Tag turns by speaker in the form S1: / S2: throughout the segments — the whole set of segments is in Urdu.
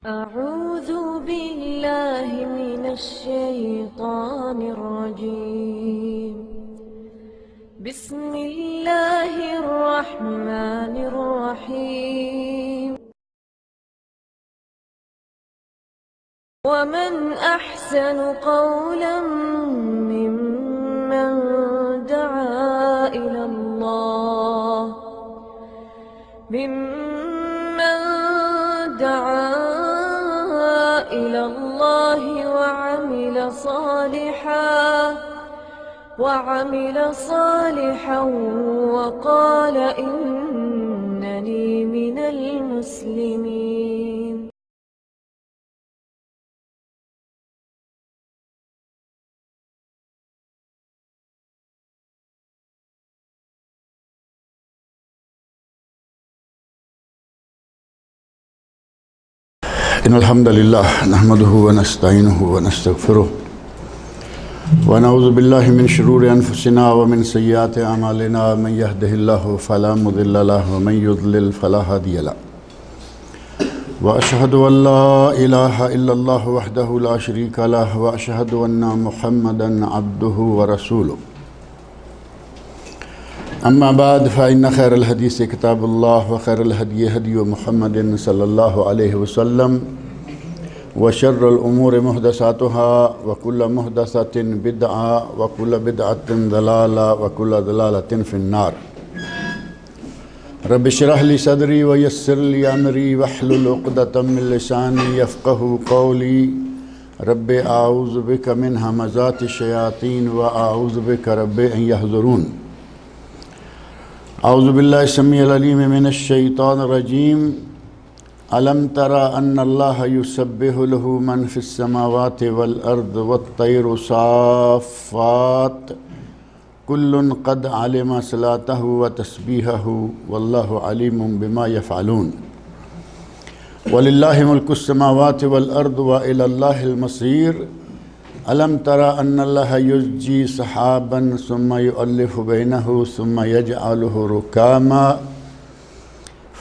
S1: أعوذ بالله من الشيطان الرجيم. بسم الله الرحمن الرحيم. ومن أحسن قولا ممن دعا إلى الله وعمل صالحا وقال إنني من المسلمين.
S2: إن الحمد لله نحمده ونستعينه ونستغفره ونعوذ بالله من شرور أنفسنا ومن سيئات أعمالنا من يهده الله فلا مضل له ومن يضلل فلا هادي له وأشهد أن لا إله إلا الله وحده لا شريك له وأشهد أن محمدا عبده ورسوله. أما بعد فإن خير الحديث كتاب الله وخير الهدي هدي محمد صلى الله عليه وسلم وشر الأمور محدثاتها وكل محدثة بدعة وكل بدعة ضلالة وكل ضلالة في النار. رب اشرح لي صدري ويسر لي أمري واحلل عقدة من لساني يفقهوا قولي. رب أعوذ بك من همزات الشياطين وأعوذ بك رب أن يحضرون. اعوذ باللہ السمیع العلیم من الشیطان الرجیم. الم تر ان اللہ یسبح له من فی السماوات والارض والطیر صافات کل قد علم صلاته وتسبیحه واللہ علیم بما یفعلون. وللہ ملک السماوات والارض والى اللہ المصیر. الم تر ان اللہ یزجی سحابا ثم یؤلف بینہ ثم یجعلہ رکاما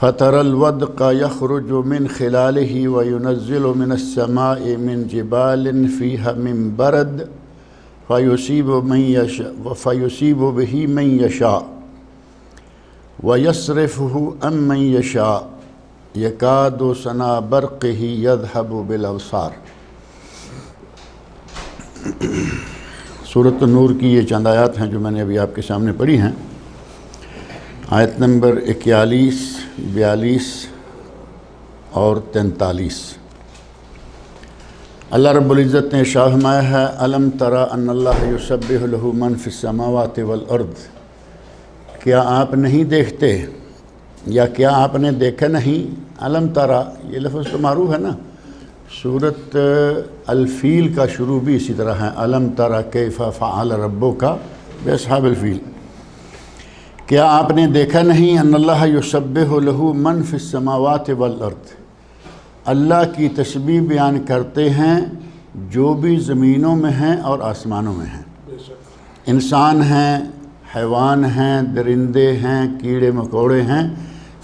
S2: فترى الودق یخرج من خلالہ وینزل من السماء من جبال فیہا من برد فیصیب به من یشاء ویصرفہ عن من یشاء یکاد سنا برقہ یذہب بالابصار. سورۃ النور کی یہ چند آیات ہیں جو میں نے ابھی آپ کے سامنے پڑھی ہیں. آیت نمبر 41، 42 اور 43. اللہ رب العزت نے ارشاد فرمایا ہے الم تری ان اللہ یسبح له من فی السماوات والارض. کیا آپ نہیں دیکھتے یا کیا آپ نے دیکھا نہیں؟ الم تری یہ لفظ تو معروف ہے نا. سورۃ الفیل کا شروع بھی اسی طرح ہے. الم تری کیف فعل ربک باصحاب الفیل. کیا آپ نے دیکھا نہیں ان اللہ یسبح له من فی السماوات والارض. اللہ کی تسبیح بیان کرتے ہیں جو بھی زمینوں میں ہیں اور آسمانوں میں ہیں. انسان ہیں، حیوان ہیں، درندے ہیں، کیڑے مکوڑے ہیں،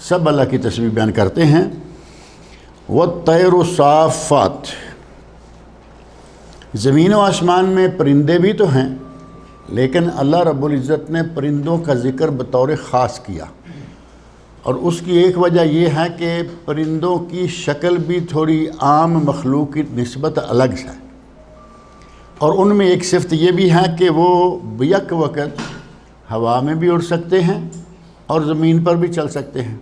S2: سب اللہ کی تسبیح بیان کرتے ہیں. والطیر صافات. زمین و آسمان میں پرندے بھی تو ہیں لیکن اللہ رب العزت نے پرندوں کا ذکر بطور خاص کیا، اور اس کی ایک وجہ یہ ہے کہ پرندوں کی شکل بھی تھوڑی عام مخلوق کی نسبت الگ ہے، اور ان میں ایک صفت یہ بھی ہے کہ وہ بیک وقت ہوا میں بھی اڑ سکتے ہیں اور زمین پر بھی چل سکتے ہیں.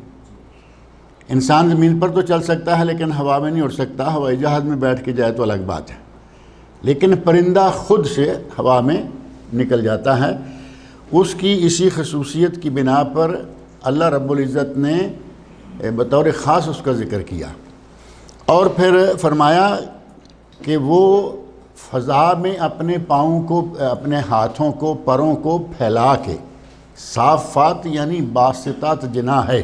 S2: انسان زمین پر تو چل سکتا ہے لیکن ہوا میں نہیں اڑ سکتا. ہوائی جہاز میں بیٹھ کے جائے تو الگ بات ہے، لیکن پرندہ خود سے ہوا میں نکل جاتا ہے. اس کی اسی خصوصیت کی بنا پر اللہ رب العزت نے بطور خاص اس کا ذکر کیا، اور پھر فرمایا کہ وہ فضا میں اپنے پاؤں کو، اپنے ہاتھوں کو، پروں کو پھیلا کے، صافات یعنی باسطات جناح ہے،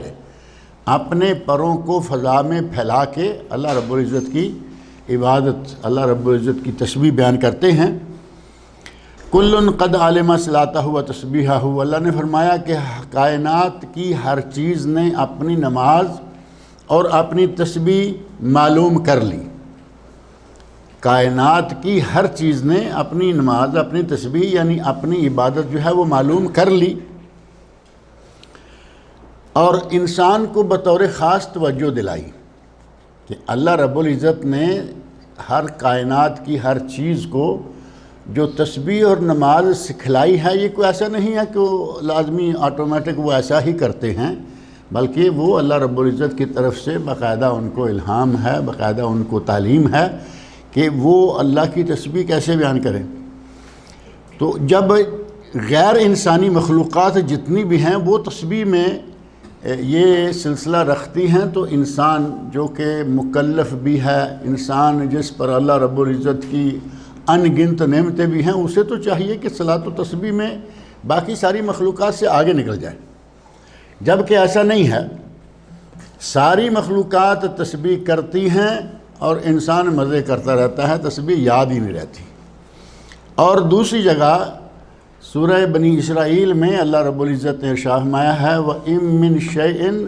S2: اپنے پروں کو فضا میں پھیلا کے اللہ رب العزت کی عبادت، اللہ رب العزت کی تسبیح بیان کرتے ہیں. کل قد علم صلاته و تسبیحه. اللہ نے فرمایا کہ کائنات کی ہر چیز نے اپنی نماز اور اپنی تسبیح معلوم کر لی۔ کائنات کی ہر چیز نے اپنی نماز، اپنی تسبیح یعنی اپنی عبادت جو ہے وہ معلوم کر لی، اور انسان کو بطور خاص توجہ دلائی کہ اللہ رب العزت نے ہر کائنات کی ہر چیز کو جو تسبیح اور نماز سکھلائی ہے، یہ کوئی ایسا نہیں ہے کہ وہ لازمی آٹومیٹک وہ ایسا ہی کرتے ہیں، بلکہ وہ اللہ رب العزت کی طرف سے باقاعدہ ان کو الہام ہے، باقاعدہ ان کو تعلیم ہے کہ وہ اللہ کی تسبیح کیسے بیان کریں۔ تو جب غیر انسانی مخلوقات جتنی بھی ہیں وہ تسبیح میں یہ سلسلہ رکھتی ہیں، تو انسان جو کہ مکلف بھی ہے، انسان جس پر اللہ رب العزت کی ان گنت نعمتیں بھی ہیں، اسے تو چاہیے کہ صلاۃ و تسبیح میں باقی ساری مخلوقات سے آگے نکل جائے، جبکہ ایسا نہیں ہے۔ ساری مخلوقات تسبیح کرتی ہیں اور انسان مزے کرتا رہتا ہے، تسبیح یاد ہی نہیں رہتی۔ اور دوسری جگہ سورہ بنی اسرائیل میں اللہ رب العزت نے ارشاد فرمایا ہے وَإِن مِّن شَيْءٍ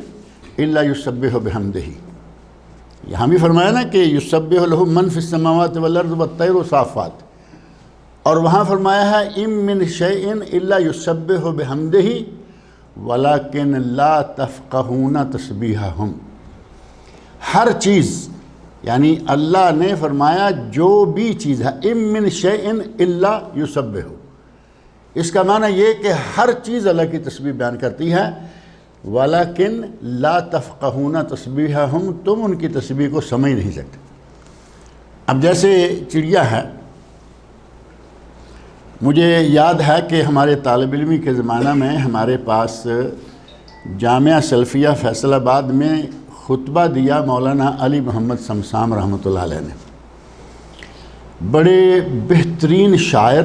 S2: إِلَّا يُسَبِّحُ بِحَمْدِهِ، یہاں بھی فرمایا نا کہ يُسَبِّحُ لَهُ مَن فِي السَّمَاوَاتِ وَالْأَرْضِ وَالطَّيْرُ صَافَّاتٍ، اور وہاں فرمایا ہے إِن مِّن شَيْءٍ إِلَّا يُسَبِّحُ بِحَمْدِهِ وَلَكِنْ لَا تَفْقَهُونَ تَسْبِيحَهُمْ، ہر چیز یعنی اللہ نے فرمایا جو بھی چیز ہے، إِن مِّن شَيْءٍ إِلَّا يُسَبِّحُ، اس کا معنی یہ کہ ہر چیز اللہ کی تسبیح بیان کرتی ہے، وَلَكِنْ لَا تَفْقَهُونَ تَسْبِيحَهُمْ، تم ان کی تسبیح کو سمجھ نہیں سکتے۔ اب جیسے چڑیا ہے، مجھے یاد ہے کہ ہمارے طالب علمی کے زمانہ میں ہمارے پاس جامعہ سلفیہ فیصل آباد میں خطبہ دیا مولانا علی محمد سمسام رحمۃ اللہ علیہ نے، بڑے بہترین شاعر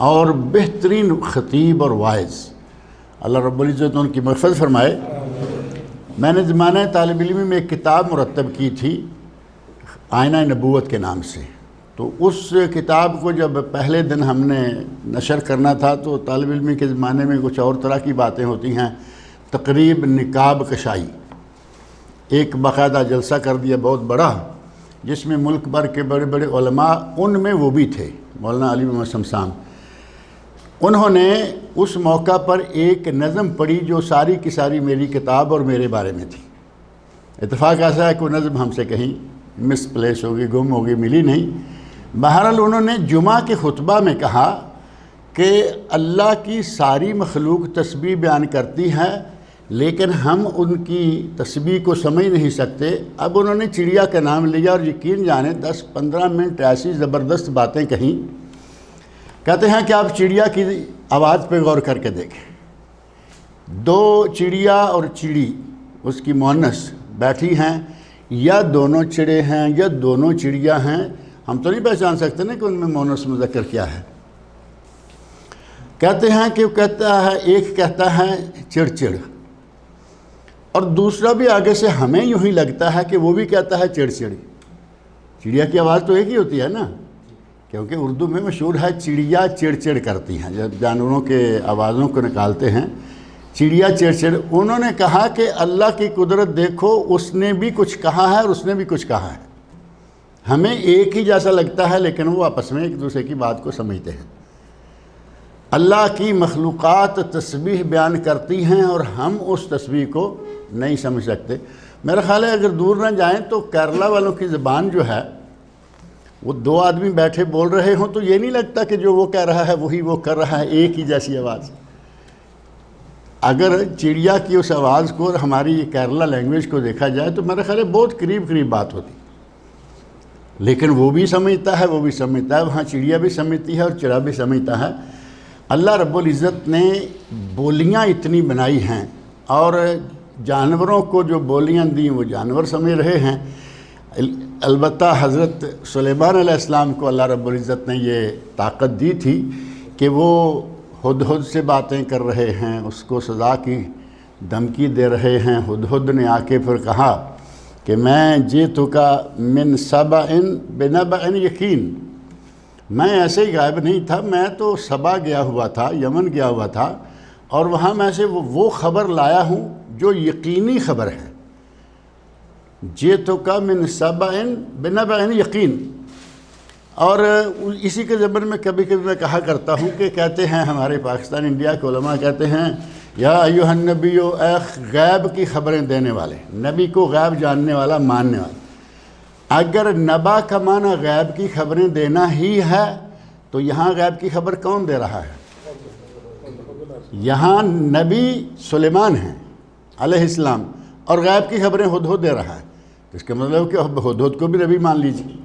S2: اور بہترین خطیب اور واعظ، اللہ رب العزت ان کی مغفرت فرمائے۔ میں نے زمانہ طالب علمی میں ایک کتاب مرتب کی تھی آئینہ نبوت کے نام سے، تو اس کتاب کو جب پہلے دن ہم نے نشر کرنا تھا تو طالب علمی کے زمانے میں کچھ اور طرح کی باتیں ہوتی ہیں، تقریب نقاب کشائی، ایک باقاعدہ جلسہ کر دیا بہت بڑا، جس میں ملک بھر کے بڑے بڑے علماء، ان میں وہ بھی تھے مولانا علی محمد سمسام۔ انہوں نے اس موقع پر ایک نظم پڑھی جو ساری کی ساری میری کتاب اور میرے بارے میں تھی۔ اتفاق ایسا ہے کہ وہ نظم ہم سے کہیں مس پلیس ہوگی، گم ہوگی، ملی نہیں۔ بہرحال انہوں نے جمعہ کے خطبہ میں کہا کہ اللہ کی ساری مخلوق تسبیح بیان کرتی ہے، لیکن ہم ان کی تسبیح کو سمجھ نہیں سکتے۔ اب انہوں نے چڑیا کا نام لیا اور یقین جانے 10-15 منٹ ایسی زبردست باتیں کہیں۔ کہتے ہیں کہ آپ چڑیا کی آواز پہ غور کر کے دیکھیں، دو چڑیا اور چڑی اس کی مؤنث بیٹھی ہیں، یا دونوں چڑے ہیں یا دونوں چڑیا ہیں، ہم تو نہیں پہچان سکتے نا کہ ان میں مؤنث مذکر کیا ہے۔ کہتے ہیں کہ وہ کہتا ہے، ایک کہتا ہے چڑ چڑ، اور دوسرا بھی آگے سے ہمیں یوں ہی لگتا ہے کہ وہ بھی کہتا ہے چڑ چڑ۔ چڑیا کی آواز تو ایک ہی ہوتی ہے نا، کیونکہ اردو میں مشہور ہے چڑیا چڑ چڑ کرتی ہیں، جب جانوروں کے آوازوں کو نکالتے ہیں چڑیا چڑ چڑ۔ انہوں نے کہا کہ اللہ کی قدرت دیکھو، اس نے بھی کچھ کہا ہے اور اس نے بھی کچھ کہا ہے، ہمیں ایک ہی جیسا لگتا ہے لیکن وہ آپس میں ایک دوسرے کی بات کو سمجھتے ہیں۔ اللہ کی مخلوقات تسبیح بیان کرتی ہیں اور ہم اس تسبیح کو نہیں سمجھ سکتے۔ میرا خیال ہے اگر دور نہ جائیں تو کیرلا والوں کی زبان جو ہے، وہ دو آدمی بیٹھے بول رہے ہوں تو یہ نہیں لگتا کہ جو وہ کہہ رہا ہے وہی وہ کر رہا ہے، ایک ہی جیسی آواز۔ اگر چڑیا کی اس آواز کو اور ہماری کیرلا لینگویج کو دیکھا جائے تو میرا خیال ہے بہت قریب قریب بات ہوتی، لیکن وہ بھی سمجھتا ہے، وہ بھی سمجھتا ہے، وہاں چڑیا بھی سمجھتی ہے اور چڑا بھی سمجھتا ہے۔ اللہ رب العزت نے بولیاں اتنی بنائی ہیں اور جانوروں کو جو بولیاں دیں وہ جانور سمجھ رہے ہیں۔ البتہ حضرت سلیمان علیہ السلام کو اللہ رب العزت نے یہ طاقت دی تھی کہ وہ ہدہد سے باتیں کر رہے ہیں، اس کو سزا کی دھمکی دے رہے ہیں۔ ہدہد نے آ کے پھر کہا کہ میں جئتک من سبأ بنبأ یقین، میں ایسے ہی غائب نہیں تھا، میں تو سبا گیا ہوا تھا، یمن گیا ہوا تھا، اور وہاں میں سے وہ خبر لایا ہوں جو یقینی خبر ہے۔ جئتک من سبع بنبع یقین. اور اسی کے ضمن میں کبھی کبھی میں کہا کرتا ہوں کہ کہتے ہیں ہمارے پاکستان انڈیا کے علماء کہتے ہیں یا ایھا النبی، اے غیب کی خبریں دینے والے، نبی کو غیب جاننے والا، ماننے والا. اگر نبا کا معنی غیب کی خبریں دینا ہی ہے تو یہاں غیب کی خبر کون دے رہا ہے؟ یہاں نبی سلیمان ہیں علیہ السلام، اور غیب کی خبریں ہدہد دے رہا ہے. اس کا مطلب کہ ہدہد کو بھی نبی مان لیجیے.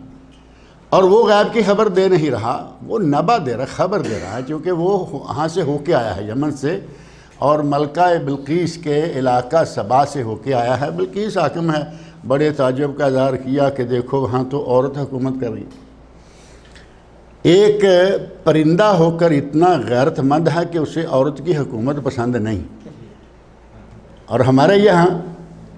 S2: اور وہ غیب کی خبر دے نہیں رہا، وہ نبا دے رہا، خبر دے رہا ہے، کیونکہ وہ وہاں سے ہو کے آیا ہے، یمن سے، اور ملکہ بلقیس کے علاقہ سبا سے ہو کے آیا ہے. بلقیس حاکم ہے، بڑے تعجب کا اظہار کیا کہ دیکھو وہاں تو عورت حکومت کر رہی. ایک پرندہ ہو کر اتنا غیرت مند ہے کہ اسے عورت کی حکومت پسند نہیں. اور ہمارے یہاں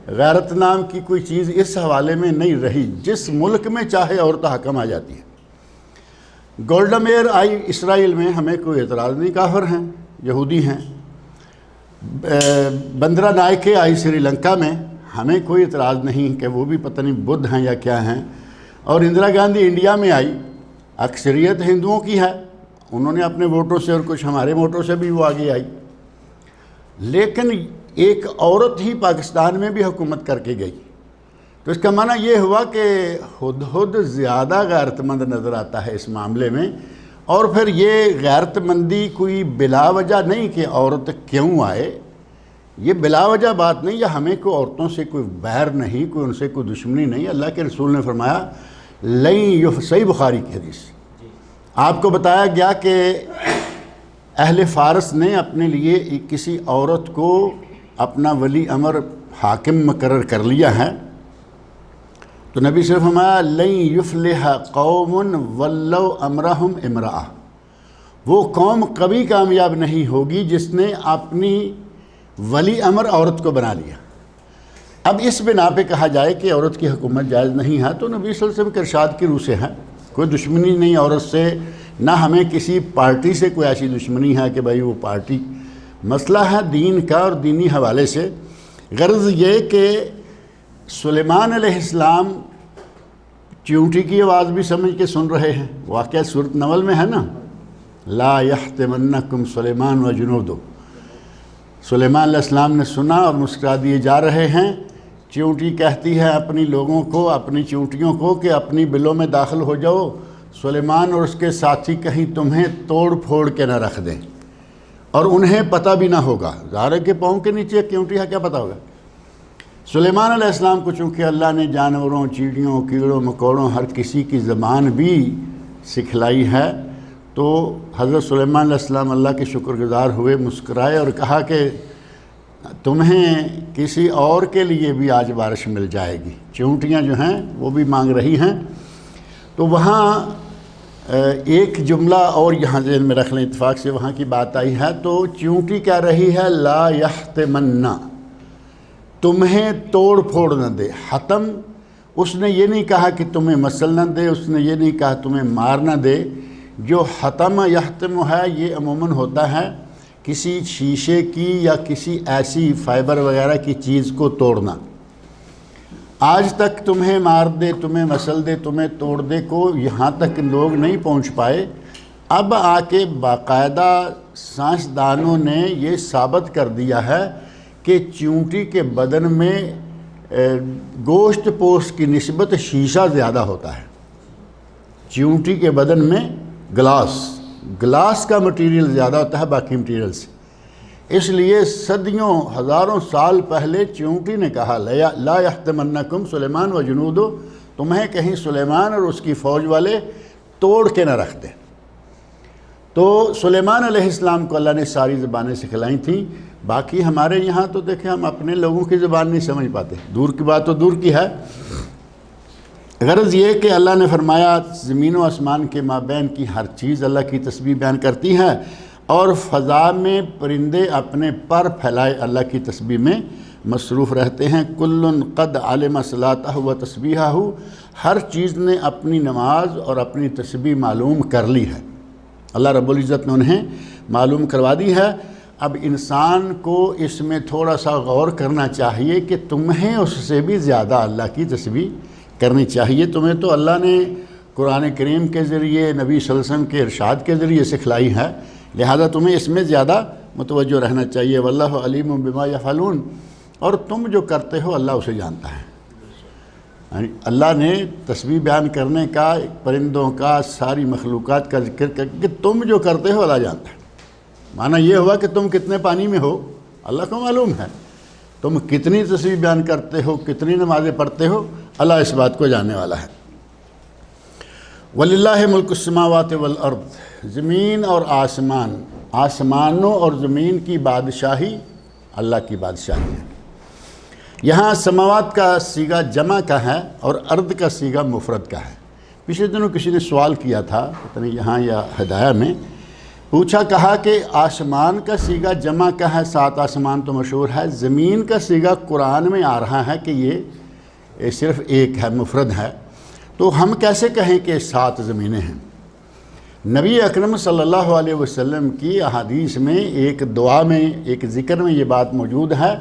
S2: غیرت نام کی کوئی چیز اس حوالے میں نہیں رہی، جس ملک میں چاہے عورت حکم آ جاتی ہے. گولڈا میئر آئی اسرائیل میں، ہمیں کوئی اعتراض نہیں، کافر ہیں، یہودی ہیں. بندرا نائکے آئی سری لنکا میں، ہمیں کوئی اعتراض نہیں کہ وہ بھی پتہ نہیں بدھ ہیں یا کیا ہیں. اور اندرا گاندھی انڈیا میں آئی، اکثریت ہندوؤں کی ہے، انہوں نے اپنے ووٹوں سے اور کچھ ہمارے ووٹوں سے بھی وہ آگے آئی. لیکن ایک عورت ہی پاکستان میں بھی حکومت کر کے گئی. تو اس کا معنی یہ ہوا کہ ہدہد زیادہ غیرت مند نظر آتا ہے اس معاملے میں. اور پھر یہ غیرت مندی کوئی بلا وجہ نہیں کہ عورت کیوں آئے، یہ بلا وجہ بات نہیں، یا ہمیں کوئی عورتوں سے کوئی بیر نہیں، کوئی ان سے کوئی دشمنی نہیں. اللہ کے رسول نے فرمایا صحیح بخاری کی حدیث، آپ کو بتایا گیا کہ اہل فارس نے اپنے لیے کسی عورت کو اپنا ولی امر حاکم مقرر کر لیا ہے. تو نبی صلی اللہ علیہ وسلم فرمایا لن یفلح قوم ولو امرہم امرأہ، وہ قوم کبھی کامیاب نہیں ہوگی جس نے اپنی ولی امر عورت کو بنا لیا. اب اس بنا پہ کہا جائے کہ عورت کی حکومت جائز نہیں ہے تو نبی صلی اللہ علیہ وسلم کے ارشاد کی روح سے ہے، کوئی دشمنی نہیں عورت سے، نہ ہمیں کسی پارٹی سے کوئی ایسی دشمنی ہے کہ بھائی وہ پارٹی. مسئلہ ہے دین کا اور دینی حوالے سے. غرض یہ کہ سلیمان علیہ السلام چیونٹی کی آواز بھی سمجھ کے سن رہے ہیں. واقعہ سورۃ نمل میں ہے نا، لا یحتمنکم سلیمان و جنودو. سلیمان علیہ السلام نے سنا اور مسکرا دیے جا رہے ہیں. چیونٹی کہتی ہے اپنی لوگوں کو، اپنی چیونٹیوں کو کہ اپنی بلوں میں داخل ہو جاؤ، سلیمان اور اس کے ساتھی کہیں تمہیں توڑ پھوڑ کے نہ رکھ دیں. اور انہیں پتہ بھی نہ ہوگا، زارے کے پاؤں کے نیچے چیونٹی ہے، کیا پتہ ہوگا. سلیمان علیہ السلام کو چونکہ اللہ نے جانوروں، چیڑیوں، کیڑوں مکوڑوں، ہر کسی کی زبان بھی سکھلائی ہے، تو حضرت سلیمان علیہ السلام اللہ کے شکر گزار ہوئے، مسکرائے اور کہا کہ تمہیں کسی اور کے لیے بھی آج بارش مل جائے گی. چیونٹیاں جو ہیں وہ بھی مانگ رہی ہیں. تو وہاں ایک جملہ اور یہاں ذہن میں رکھ لیں، اتفاق سے وہاں کی بات آئی ہے. تو چیونٹی کہہ رہی ہے لا یحتمنّا، تمہیں توڑ پھوڑ نہ دے. حتم اس نے یہ نہیں کہا کہ تمہیں مسل نہ دے، اس نے یہ نہیں کہا تمہیں مار نہ دے. جو حتم یحتم ہے یہ عموماً ہوتا ہے کسی شیشے کی یا کسی ایسی فائبر وغیرہ کی چیز کو توڑنا. آج تک تمہیں مار دے، تمہیں مسل دے، تمہیں توڑ دے کو یہاں تک لوگ نہیں پہنچ پائے. اب آ کے باقاعدہ سائنسدانوں نے یہ ثابت کر دیا ہے کہ چیونٹی کے بدن میں گوشت پوست کی نسبت شیشہ زیادہ ہوتا ہے. چیونٹی کے بدن میں گلاس کا مٹیریل زیادہ ہوتا ہے باقی مٹیریل سے. اس لیے صدیوں ہزاروں سال پہلے چیونٹی نے کہا لا یحتمنکم سلیمان و جنودو، تمہیں کہیں سلیمان اور اس کی فوج والے توڑ کے نہ رکھتے. تو سلیمان علیہ السلام کو اللہ نے ساری زبانیں سکھلائی تھیں. باقی ہمارے یہاں تو دیکھیں ہم اپنے لوگوں کی زبان نہیں سمجھ پاتے، دور کی بات تو دور کی ہے. غرض یہ کہ اللہ نے فرمایا زمین و آسمان کے مابین کی ہر چیز اللہ کی تسبیح بیان کرتی ہے، اور فضا میں پرندے اپنے پر پھیلائے اللہ کی تسبیح میں مصروف رہتے ہیں. کل قد علم صلاتہ و تسبیحہ، ہر چیز نے اپنی نماز اور اپنی تسبیح معلوم کر لی ہے. اللہ رب العزت نے انہیں معلوم کروا دی ہے. اب انسان کو اس میں تھوڑا سا غور کرنا چاہیے کہ تمہیں اس سے بھی زیادہ اللہ کی تسبیح کرنی چاہیے. تمہیں تو اللہ نے قرآن کریم کے ذریعے نبی صلی اللہ علیہ وسلم کے ارشاد کے ذریعے سکھلائی ہے، لہذا تمہیں اس میں زیادہ متوجہ رہنا چاہیے. واللہ علیم بما یفعلون، اور تم جو کرتے ہو اللہ اسے جانتا ہے. اللہ نے تسبیح بیان کرنے کا، پرندوں کا، ساری مخلوقات کا ذکر کر کہ تم جو کرتے ہو اللہ جانتا ہے. معنی یہ ہوا کہ تم کتنے پانی میں ہو اللہ کو معلوم ہے، تم کتنی تسبیح بیان کرتے ہو، کتنی نمازیں پڑھتے ہو، اللہ اس بات کو جاننے والا ہے. وَلِلَّهِ مُلْكُ السَّمَاوَاتِ وَالْأَرْضِ، زمین اور آسمان، آسمانوں اور زمین کی بادشاہی اللہ کی بادشاہی ہے. یہاں سماوات کا صیغہ جمع کا ہے اور ارض کا صیغہ مفرد کا ہے. پچھلے دنوں کسی نے سوال کیا تھا، پتہ نہیں یہاں یا ہدایہ میں پوچھا، کہا کہ آسمان کا صیغہ جمع کا ہے، 7 آسمان تو مشہور ہے، زمین کا صیغہ قرآن میں آ رہا ہے کہ یہ صرف ایک ہے، مفرد ہے، تو ہم کیسے کہیں کہ 7 زمینیں ہیں؟ نبی اکرم صلی اللہ علیہ وسلم کی احادیث میں ایک دعا میں، ایک ذکر میں یہ بات موجود ہے،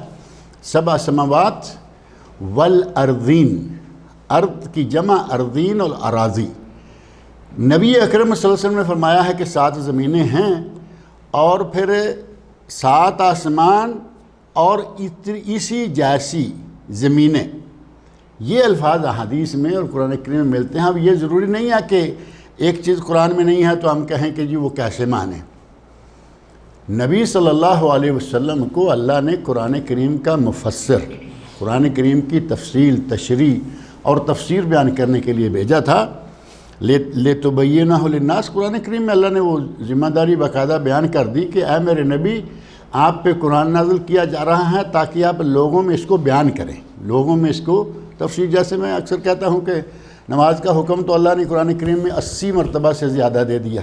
S2: 7 سماوات والارضین، ارض کی جمع ارضین اور اراضی. نبی اکرم صلی اللہ علیہ وسلم نے فرمایا ہے کہ 7 زمینیں ہیں اور پھر 7 آسمان اور اسی جیسی زمینیں. یہ الفاظ احادیث میں اور قرآن کریم میں ملتے ہیں. اب یہ ضروری نہیں ہے کہ ایک چیز قرآن میں نہیں ہے تو ہم کہیں کہ جی وہ کیسے مانیں. نبی صلی اللہ علیہ وسلم کو اللہ نے قرآن کریم کا مفسر، قرآن کریم کی تفصیل، تشریح اور تفسیر بیان کرنے کے لیے بھیجا تھا. لِتُبَيِّنَهُ لِلنَّاسِ، قرآن کریم میں اللہ نے وہ ذمہ داری باقاعدہ بیان کر دی کہ اے میرے نبی، آپ پہ قرآن نازل کیا جا رہا ہے تاکہ آپ لوگوں میں اس کو بیان کریں، لوگوں میں اس کو تفسیر. جیسے میں اکثر کہتا ہوں کہ نماز کا حکم تو اللہ نے قرآن کریم میں 80 مرتبہ سے زیادہ دے دیا،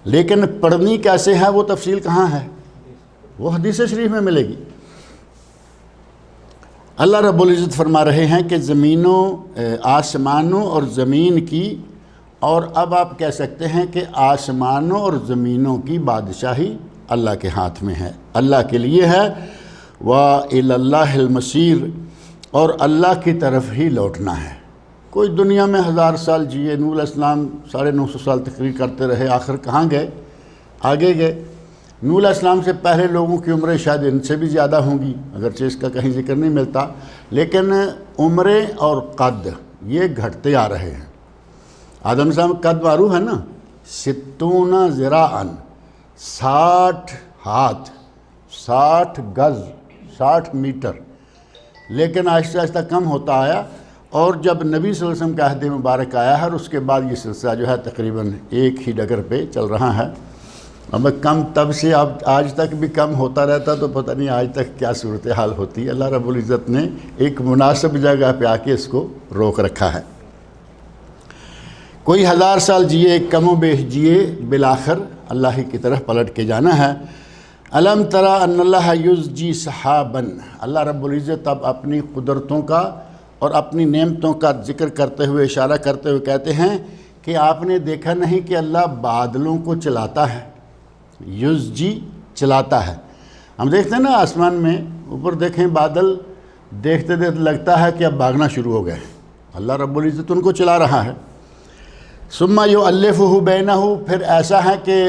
S2: لیکن پڑھنی کیسے ہے وہ تفصیل کہاں ہے؟ وہ حدیث شریف میں ملے گی. اللہ رب العزت فرما رہے ہیں کہ زمینوں، آسمانوں اور زمین کی، اور اب آپ کہہ سکتے ہیں کہ آسمانوں اور زمینوں کی بادشاہی اللہ کے ہاتھ میں ہے، اللہ کے لیے ہے. وَإِلَى اللَّهِ الْمَصِيرُ، اور اللہ کی طرف ہی لوٹنا ہے. کوئی دنیا میں 1000 سال جیے، نوح علیہ السلام 950 سال تقریر کرتے رہے، آخر کہاں گئے؟ آگے گئے. نوح علیہ السلام سے پہلے لوگوں کی عمریں شاید ان سے بھی زیادہ ہوں گی، اگرچہ اس کا کہیں ذکر نہیں ملتا، لیکن عمریں اور قد یہ گھٹتے آ رہے ہیں. آدم صاحب قد معروف ہے نا، 60 ذراعاً، 60 ہاتھ، 60 گز، 60 میٹر، لیکن آہستہ آہستہ کم ہوتا آیا. اور جب نبی صلی اللہ علیہ وسلم کا عہد مبارک آیا ہے اور اس کے بعد یہ سلسلہ جو ہے تقریباً ایک ہی ڈگر پہ چل رہا ہے. اب کم تب سے اب آج تک بھی کم ہوتا رہتا تو پتہ نہیں آج تک کیا صورتحال ہوتی. اللہ رب العزت نے ایک مناسب جگہ پہ آ کے اس کو روک رکھا ہے. کوئی 1000 سال جیے، کم و بیش جیے، بالآخر اللہ ہی کی طرف پلٹ کے جانا ہے. الم تری ان اللہ یزجی سحاباً، اللہ رب العزت اب اپنی قدرتوں کا اور اپنی نعمتوں کا ذکر کرتے ہوئے، اشارہ کرتے ہوئے کہتے ہیں کہ آپ نے دیکھا نہیں کہ اللہ بادلوں کو چلاتا ہے. یزجی، چلاتا ہے. ہم دیکھتے ہیں نا آسمان میں اوپر دیکھیں بادل، دیکھتے دیکھتے لگتا ہے کہ اب بھاگنا شروع ہو گئے. اللہ رب العزت ان کو چلا رہا ہے. ثم یؤلفہ بینہ، پھر ایسا ہے کہ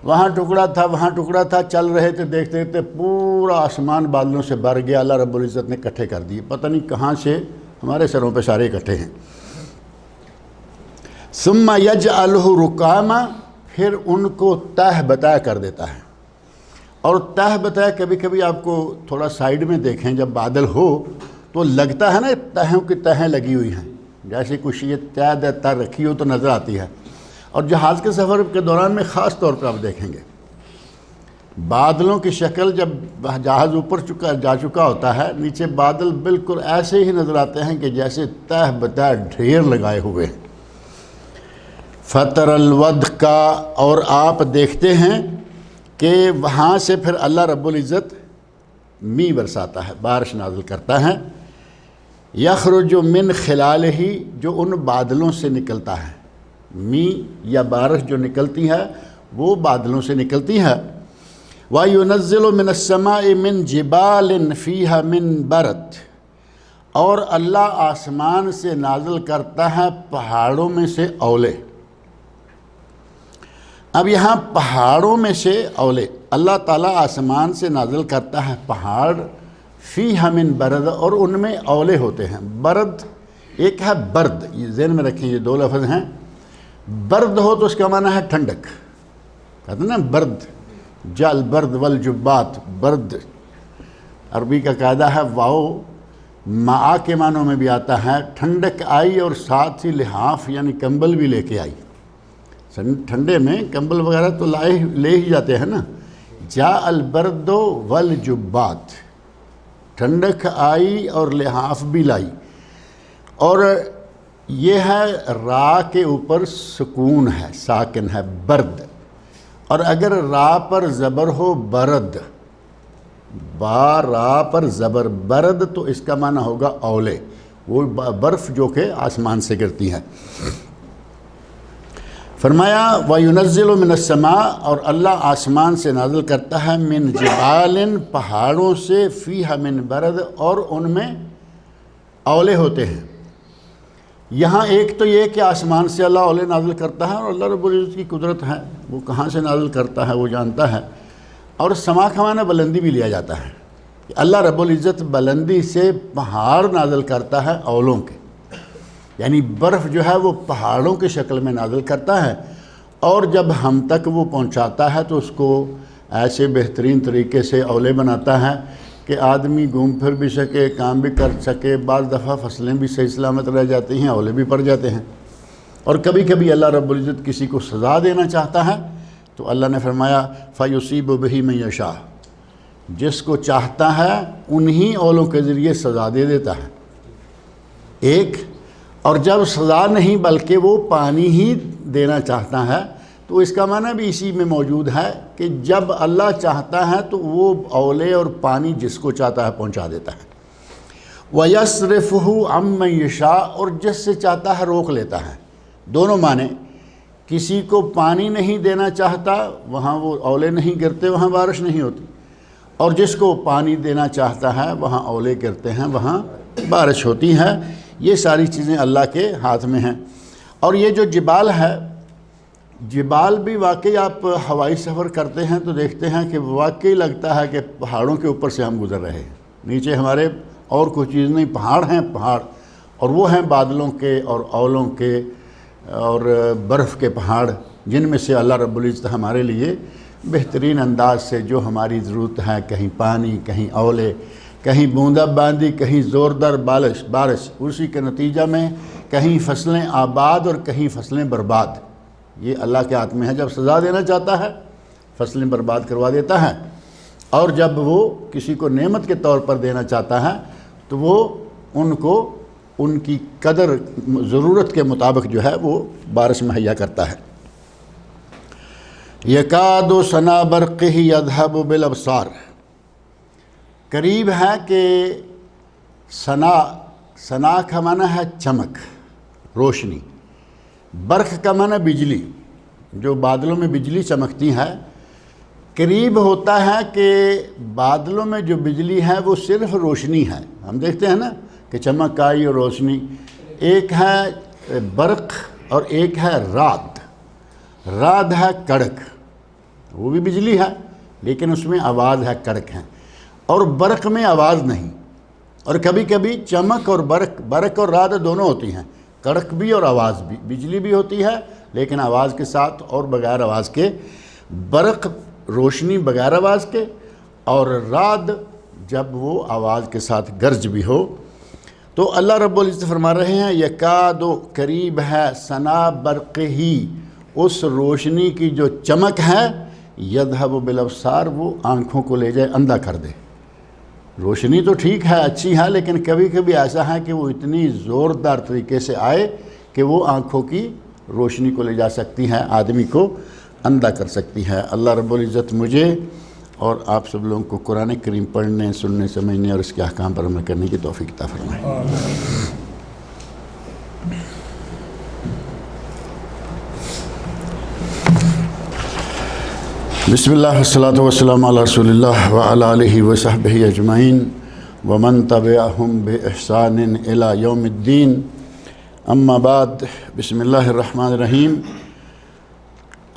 S2: وہاں ٹکڑا تھا، وہاں ٹکڑا تھا، چل رہے تھے، دیکھتے دیکھتے پورا آسمان بادلوں سے بھر گیا. اللہ رب العزت نے اکٹھے کر دیے، پتہ نہیں کہاں سے ہمارے سروں پہ سارے اکٹھے ہیں. ثم یجعلہ رکاما، پھر ان کو تہ بتہ کر دیتا ہے. اور تہ بتہ کبھی کبھی آپ کو تھوڑا سائیڈ میں دیکھیں، جب بادل ہو تو لگتا ہے نا تہوں کی تہیں لگی ہوئی ہیں، جیسے کچھ یہ تہ رکھی ہو تو نظر آتی ہے. اور جہاز کے سفر کے دوران میں خاص طور پر آپ دیکھیں گے بادلوں کی شکل، جب جہاز اوپر جا چکا ہوتا ہے، نیچے بادل بالکل ایسے ہی نظر آتے ہیں کہ جیسے تہ بتہ ڈھیر لگائے ہوئے. فطر الودق کا، اور آپ دیکھتے ہیں کہ وہاں سے پھر اللہ رب العزت می برساتا ہے، بارش نازل کرتا ہے. یخرج من خلالہ، جو ان بادلوں سے نکلتا ہے. می یا بارش جو نکلتی ہے وہ بادلوں سے نکلتی ہے. وَيُنَزِّلُ مِنَ السَّمَاءِ مِن جِبَالٍ فِيهَا مِن بَرَدٍ، اور اللہ آسمان سے نازل کرتا ہے پہاڑوں میں سے اولے۔ اب یہاں پہاڑوں میں سے اولے، اللہ تعالیٰ آسمان سے نازل کرتا ہے پہاڑ، فیہا من برد، اور ان میں اولے ہوتے ہیں۔ برد ایک ہے برد، یہ ذہن میں رکھیں، یہ دو لفظ ہیں۔ برد ہو تو اس کا معنی ہے ٹھنڈک، کہتے ہیں نا برد، جل برد والجبات، برد عربی کا قاعدہ ہے، واؤ معا کے معنوں میں بھی آتا ہے، ٹھنڈک آئی اور ساتھ ہی لحاف یعنی کمبل بھی لے کے آئی۔ ٹھنڈے میں کمبل وغیرہ تو لے ہی جاتے ہیں نا۔ جاء البرد والجبات، ٹھنڈک آئی اور لحاف بھی لائی۔ اور یہ ہے را کے اوپر سکون ہے، ساکن ہے، برد۔ اور اگر را پر زبر ہو برد، با را پر زبر برد، تو اس کا معنی ہوگا اولے، وہ برف جو کہ آسمان سے گرتی ہے۔ فرمایا وَيُنَزِّلُ مِنَ السَّمَاءِ، اور اللہ آسمان سے نازل کرتا ہے، من جبال، پہاڑوں سے، فیہا من برد، اور ان میں اولے ہوتے ہیں۔ یہاں ایک تو یہ کہ آسمان سے اللہ اولے نازل کرتا ہے، اور اللہ رب العزت کی قدرت ہے، وہ کہاں سے نازل کرتا ہے وہ جانتا ہے۔ اور سما کا معنی بلندی بھی لیا جاتا ہے، کہ اللہ رب العزت بلندی سے پہاڑ نازل کرتا ہے اولوں کے، یعنی برف جو ہے وہ پہاڑوں کی شکل میں نازل کرتا ہے، اور جب ہم تک وہ پہنچاتا ہے تو اس کو ایسے بہترین طریقے سے اولے بناتا ہے کہ آدمی گھوم پھر بھی سکے، کام بھی کر سکے، بعض دفعہ فصلیں بھی صحیح سلامت رہ جاتی ہیں، اولے بھی پڑ جاتے ہیں۔ اور کبھی کبھی اللہ رب العزت کسی کو سزا دینا چاہتا ہے تو اللہ نے فرمایا فَيُصِيبُ بِهِ مَن يَشَاءُ، جس کو چاہتا ہے انہی اولوں کے ذریعے سزا دے دیتا ہے ایک۔ اور جب سزا نہیں بلکہ وہ پانی ہی دینا چاہتا ہے تو اس کا معنی بھی اسی میں موجود ہے کہ جب اللہ چاہتا ہے تو وہ اولے اور پانی جس کو چاہتا ہے پہنچا دیتا ہے۔ وَيَصْرِفُهُ عَمَّن يَشَاءُ، اور جس سے چاہتا ہے روک لیتا ہے۔ دونوں معنی، کسی کو پانی نہیں دینا چاہتا وہاں وہ اولے نہیں گرتے، وہاں بارش نہیں ہوتی، اور جس کو پانی دینا چاہتا ہے وہاں اولے گرتے ہیں، وہاں بارش ہوتی ہے۔ یہ ساری چیزیں اللہ کے ہاتھ میں ہیں۔ اور یہ جو جبال ہے، جبال بھی واقعی آپ ہوائی سفر کرتے ہیں تو دیکھتے ہیں کہ واقعی لگتا ہے کہ پہاڑوں کے اوپر سے ہم گزر رہے ہیں، نیچے ہمارے اور کوئی چیز نہیں، پہاڑ ہیں پہاڑ، اور وہ ہیں بادلوں کے اور اولوں کے اور برف کے پہاڑ، جن میں سے اللہ رب العزت ہمارے لیے بہترین انداز سے جو ہماری ضرورت ہے، کہیں پانی، کہیں اولے، کہیں بوندا باندی، کہیں زوردار بارش، اسی کے نتیجہ میں کہیں فصلیں آباد اور کہیں فصلیں برباد۔ یہ اللہ کے ہاتھ میں ہے، جب سزا دینا چاہتا ہے فصلیں برباد کروا دیتا ہے، اور جب وہ کسی کو نعمت کے طور پر دینا چاہتا ہے تو وہ ان کو ان کی قدر ضرورت کے مطابق جو ہے وہ بارش مہیا کرتا ہے۔ یکاد ثنا برقہ یذہب بالابصار، قریب ہے کہ ثنا کا معنی ہے چمک، روشنی، برق کا معنی بجلی، جو بادلوں میں بجلی چمکتی ہے۔ قریب ہوتا ہے کہ بادلوں میں جو بجلی ہے وہ صرف روشنی ہے، ہم دیکھتے ہیں نا کہ چمک آئی اور روشنی۔ ایک ہے برق اور ایک ہے رعد۔ رعد ہے کڑک، وہ بھی بجلی ہے لیکن اس میں آواز ہے، کڑک ہے، اور برق میں آواز نہیں۔ اور کبھی کبھی چمک اور برق اور رعد دونوں ہوتی ہیں، کڑک بھی اور آواز بھی، بجلی بھی ہوتی ہے لیکن آواز کے ساتھ اور بغیر آواز کے۔ برق روشنی بغیر آواز کے، اور رعد جب وہ آواز کے ساتھ گرج بھی ہو۔ تو اللہ رب العزت فرما رہے ہیں یکاد، قریب ہے، ثنا برقہ، اس روشنی کی جو چمک ہے، یذہب بالابصار، وہ آنکھوں کو لے جائے، اندھا کر دے۔ روشنی تو ٹھیک ہے، اچھی ہے، لیکن کبھی کبھی ایسا ہے کہ وہ اتنی زوردار طریقے سے آئے کہ وہ آنکھوں کی روشنی کو لے جا سکتی ہے، آدمی کو اندھا کر سکتی ہے۔ اللہ رب العزت مجھے اور آپ سب لوگوں کو قرآن کریم پڑھنے، سننے، سمجھنے اور اس کے احکام پر عمل کرنے کی توفیق عطا فرمائے۔ بسم اللہ والصلاۃ والسلام علی رسول اللہ وعلی آلہ وصحبہ اجمعین ومن تبعہم بإحسان الی یوم الدین اما بعد بسم اللہ الرحمن الرحیم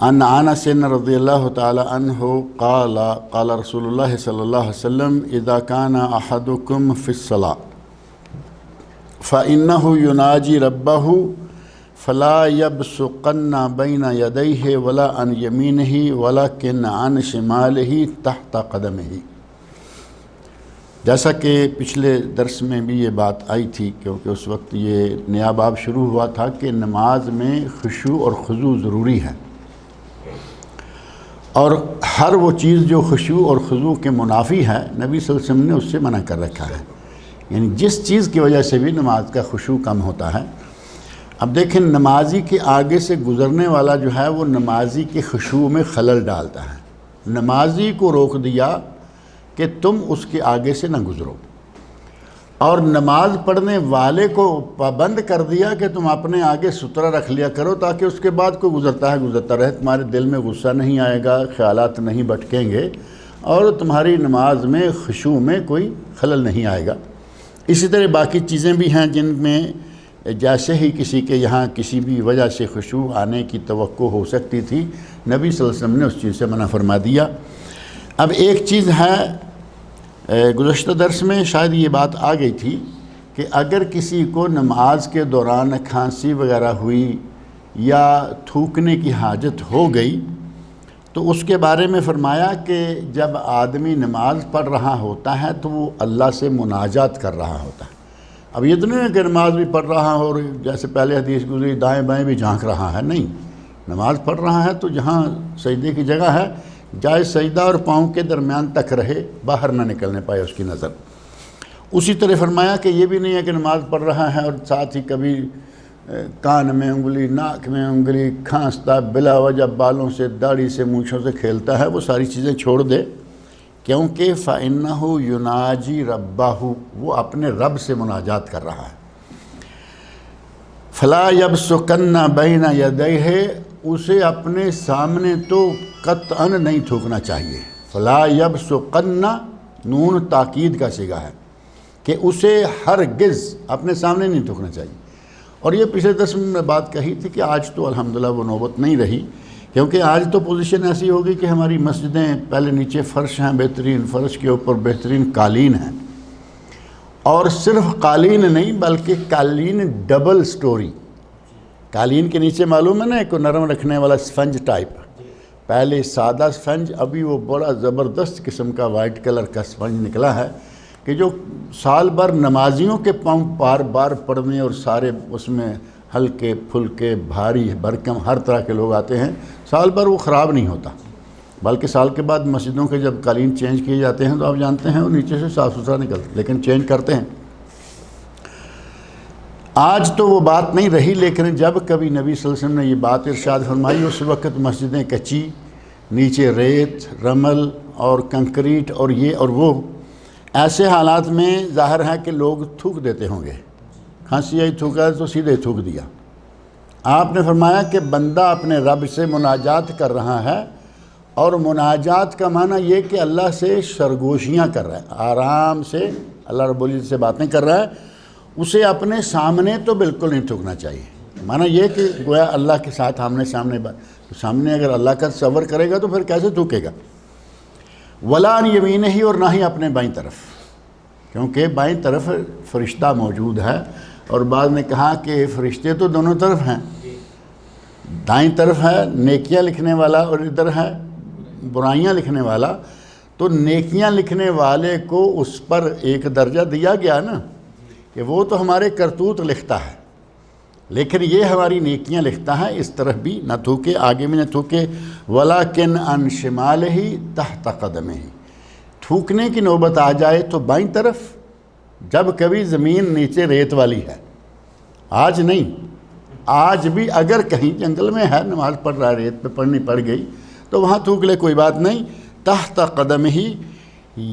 S2: عن انس رضی اللہ تعالی عنہ قال قال رسول اللہ صلی اللہ علیہ وسلم اذا کان احدکم فی الصلاۃ فإنہ یناجی ربہ فلا یبصقن بین یدیہ ولا عن یمینہ ولکن عن شمالہ تحت قدمہ۔ جیسا کہ پچھلے درس میں بھی یہ بات آئی تھی، کیونکہ اس وقت یہ نیا باب شروع ہوا تھا کہ نماز میں خشوع اور خضوع ضروری ہے، اور ہر وہ چیز جو خشوع اور خضوع کے منافی ہے نبی صلی اللہ علیہ وسلم نے اس سے منع کر رکھا ہے، یعنی جس چیز کی وجہ سے بھی نماز کا خشوع کم ہوتا ہے۔ اب دیکھیں، نمازی کے آگے سے گزرنے والا جو ہے وہ نمازی کے خشوع میں خلل ڈالتا ہے۔ نمازی کو روک دیا کہ تم اس کے آگے سے نہ گزرو، اور نماز پڑھنے والے کو پابند کر دیا کہ تم اپنے آگے سترہ رکھ لیا کرو تاکہ اس کے بعد کوئی گزرتا رہے، تمہارے دل میں غصہ نہیں آئے گا، خیالات نہیں بھٹکیں گے، اور تمہاری نماز میں خشوع میں کوئی خلل نہیں آئے گا۔ اسی طرح باقی چیزیں بھی ہیں جن میں جیسے ہی کسی کے یہاں کسی بھی وجہ سے خشوع آنے کی توقع ہو سکتی تھی، نبی صلی اللہ علیہ وسلم نے اس چیز سے منع فرما دیا۔ اب ایک چیز ہے، گزشتہ درس میں شاید یہ بات آ گئی تھی کہ اگر کسی کو نماز کے دوران کھانسی وغیرہ ہوئی یا تھوکنے کی حاجت ہو گئی تو اس کے بارے میں فرمایا کہ جب آدمی نماز پڑھ رہا ہوتا ہے تو وہ اللہ سے مناجات کر رہا ہوتا ہے۔ اب یہ تو نہیں ہے کہ نماز بھی پڑھ رہا ہو اور جیسے پہلے حدیث گزری دائیں بائیں بھی جھانک رہا ہے، نہیں، نماز پڑھ رہا ہے تو جہاں سجدے کی جگہ ہے جائے سجدہ اور پاؤں کے درمیان تک رہے، باہر نہ نکلنے پائے اس کی نظر۔ اسی طرح فرمایا کہ یہ بھی نہیں ہے کہ نماز پڑھ رہا ہے اور ساتھ ہی کبھی کان میں انگلی، ناک میں انگلی، کھانستا بلا وجہ بالوں سے، داڑھی سے، مونچھوں سے کھیلتا ہے، وہ ساری چیزیں چھوڑ دے، کیونکہ فَإِنَّهُ يُنَاجِي رَبَّهُ، وہ اپنے رب سے مناجات کر رہا ہے۔ فَلَا يَبْصُقَنَّ بَيْنَ يَدَيْهِ، اسے اپنے سامنے تو قطعاً نہیں تھوکنا چاہیے۔ فَلَا يَبْصُقَنَّ، نون تاکید کا صیغہ ہے کہ اسے ہرگز اپنے سامنے نہیں تھوکنا چاہیے۔ اور یہ پچھلے درس میں بات کہی تھی کہ آج تو الحمدللہ وہ نوبت نہیں رہی، کیونکہ آج تو پوزیشن ایسی ہوگی کہ ہماری مسجدیں پہلے نیچے فرش ہیں، بہترین فرش کے اوپر بہترین قالین ہیں، اور صرف قالین نہیں بلکہ قالین ڈبل سٹوری۔ قالین کے نیچے معلوم ہے نا ایک نرم رکھنے والا سفنج ٹائپ، پہلے سادہ سفنج، ابھی وہ بڑا زبردست قسم کا وائٹ کلر کا سفنج نکلا ہے کہ جو سال بھر نمازیوں کے پاؤں بار بار پڑھنے، اور سارے اس میں ہلکے پھلکے بھاری بھرکم ہر طرح کے لوگ آتے ہیں، سال بھر وہ خراب نہیں ہوتا، بلکہ سال کے بعد مسجدوں کے جب قالین چینج کیے جاتے ہیں تو آپ جانتے ہیں وہ نیچے سے صاف ستھرا نکلتا، لیکن چینج کرتے ہیں۔ آج تو وہ بات نہیں رہی، لیکن جب کبھی نبی صلی اللہ علیہ وسلم نے یہ بات ارشاد فرمائی اس وقت مسجدیں کچی، نیچے ریت، رمل اور کنکریٹ اور یہ اور وہ، ایسے حالات میں ظاہر ہے کہ لوگ تھوک دیتے ہوں گے، کھانسی آئی تھوکا تو سیدھے تھوک دیا۔ آپ نے فرمایا کہ بندہ اپنے رب سے مناجات کر رہا ہے، اور مناجات کا معنی یہ کہ اللہ سے سرگوشیاں کر رہا ہے، آرام سے اللہ رب العزت سے باتیں کر رہا ہے، اسے اپنے سامنے تو بالکل نہیں تھوکنا چاہیے۔ معنی یہ کہ گویا اللہ کے ساتھ آمنے سامنے اگر اللہ کا تصور کرے گا تو پھر کیسے تھوکے گا۔ ولا عن یمینہ، اور نہ ہی اپنے بائیں طرف، کیونکہ بائیں طرف فرشتہ موجود ہے، اور بعض نے کہا کہ فرشتے تو دونوں طرف ہیں، دائیں طرف ہے نیکیاں لکھنے والا اور ادھر ہے برائیاں لکھنے والا، تو نیکیاں لکھنے والے کو اس پر ایک درجہ دیا گیا نا کہ وہ تو ہمارے کرتوت لکھتا ہے، لیکن یہ ہماری نیکیاں لکھتا ہے، اس طرف بھی نہ تھوکے، آگے بھی نہ تھوکے۔ وَلَكِنْ عَنْ شِمَالِهِ تَحْتَ قَدَمِهِ، تھوکنے کی نوبت آ جائے تو بائیں طرف، جب کبھی زمین نیچے ریت والی ہے، آج نہیں، آج بھی اگر کہیں جنگل میں ہے نماز پڑھ رہا ہے، ریت پہ پڑھنی پڑ گئی تو وہاں تھوک لے، کوئی بات نہیں۔ تحت قدم ہی،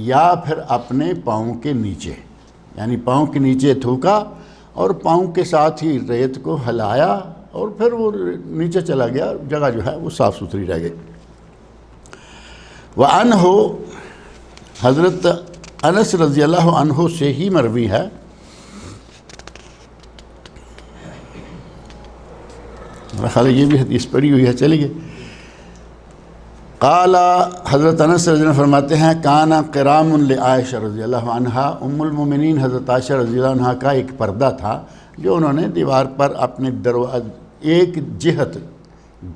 S2: یا پھر اپنے پاؤں کے نیچے، یعنی پاؤں کے نیچے تھوکا اور پاؤں کے ساتھ ہی ریت کو ہلایا اور پھر وہ نیچے چلا گیا، جگہ جو ہے وہ صاف ستھری رہ گئی۔ وعنہ حضرت انس رضی اللہ عنہ سے ہی مروی ہے میرا خیال ہے یہ بھی حدیث پڑھی ہوئی ہے، چلیے۔ قال حضرت انس رضی اللہ عنہ فرماتے ہیں کانا قرام لعائشہ رضی اللہ عنہا، ام المومنین حضرت عائشہ رضی اللہ عنہ کا ایک پردہ تھا جو انہوں نے دیوار پر اپنے ایک جہت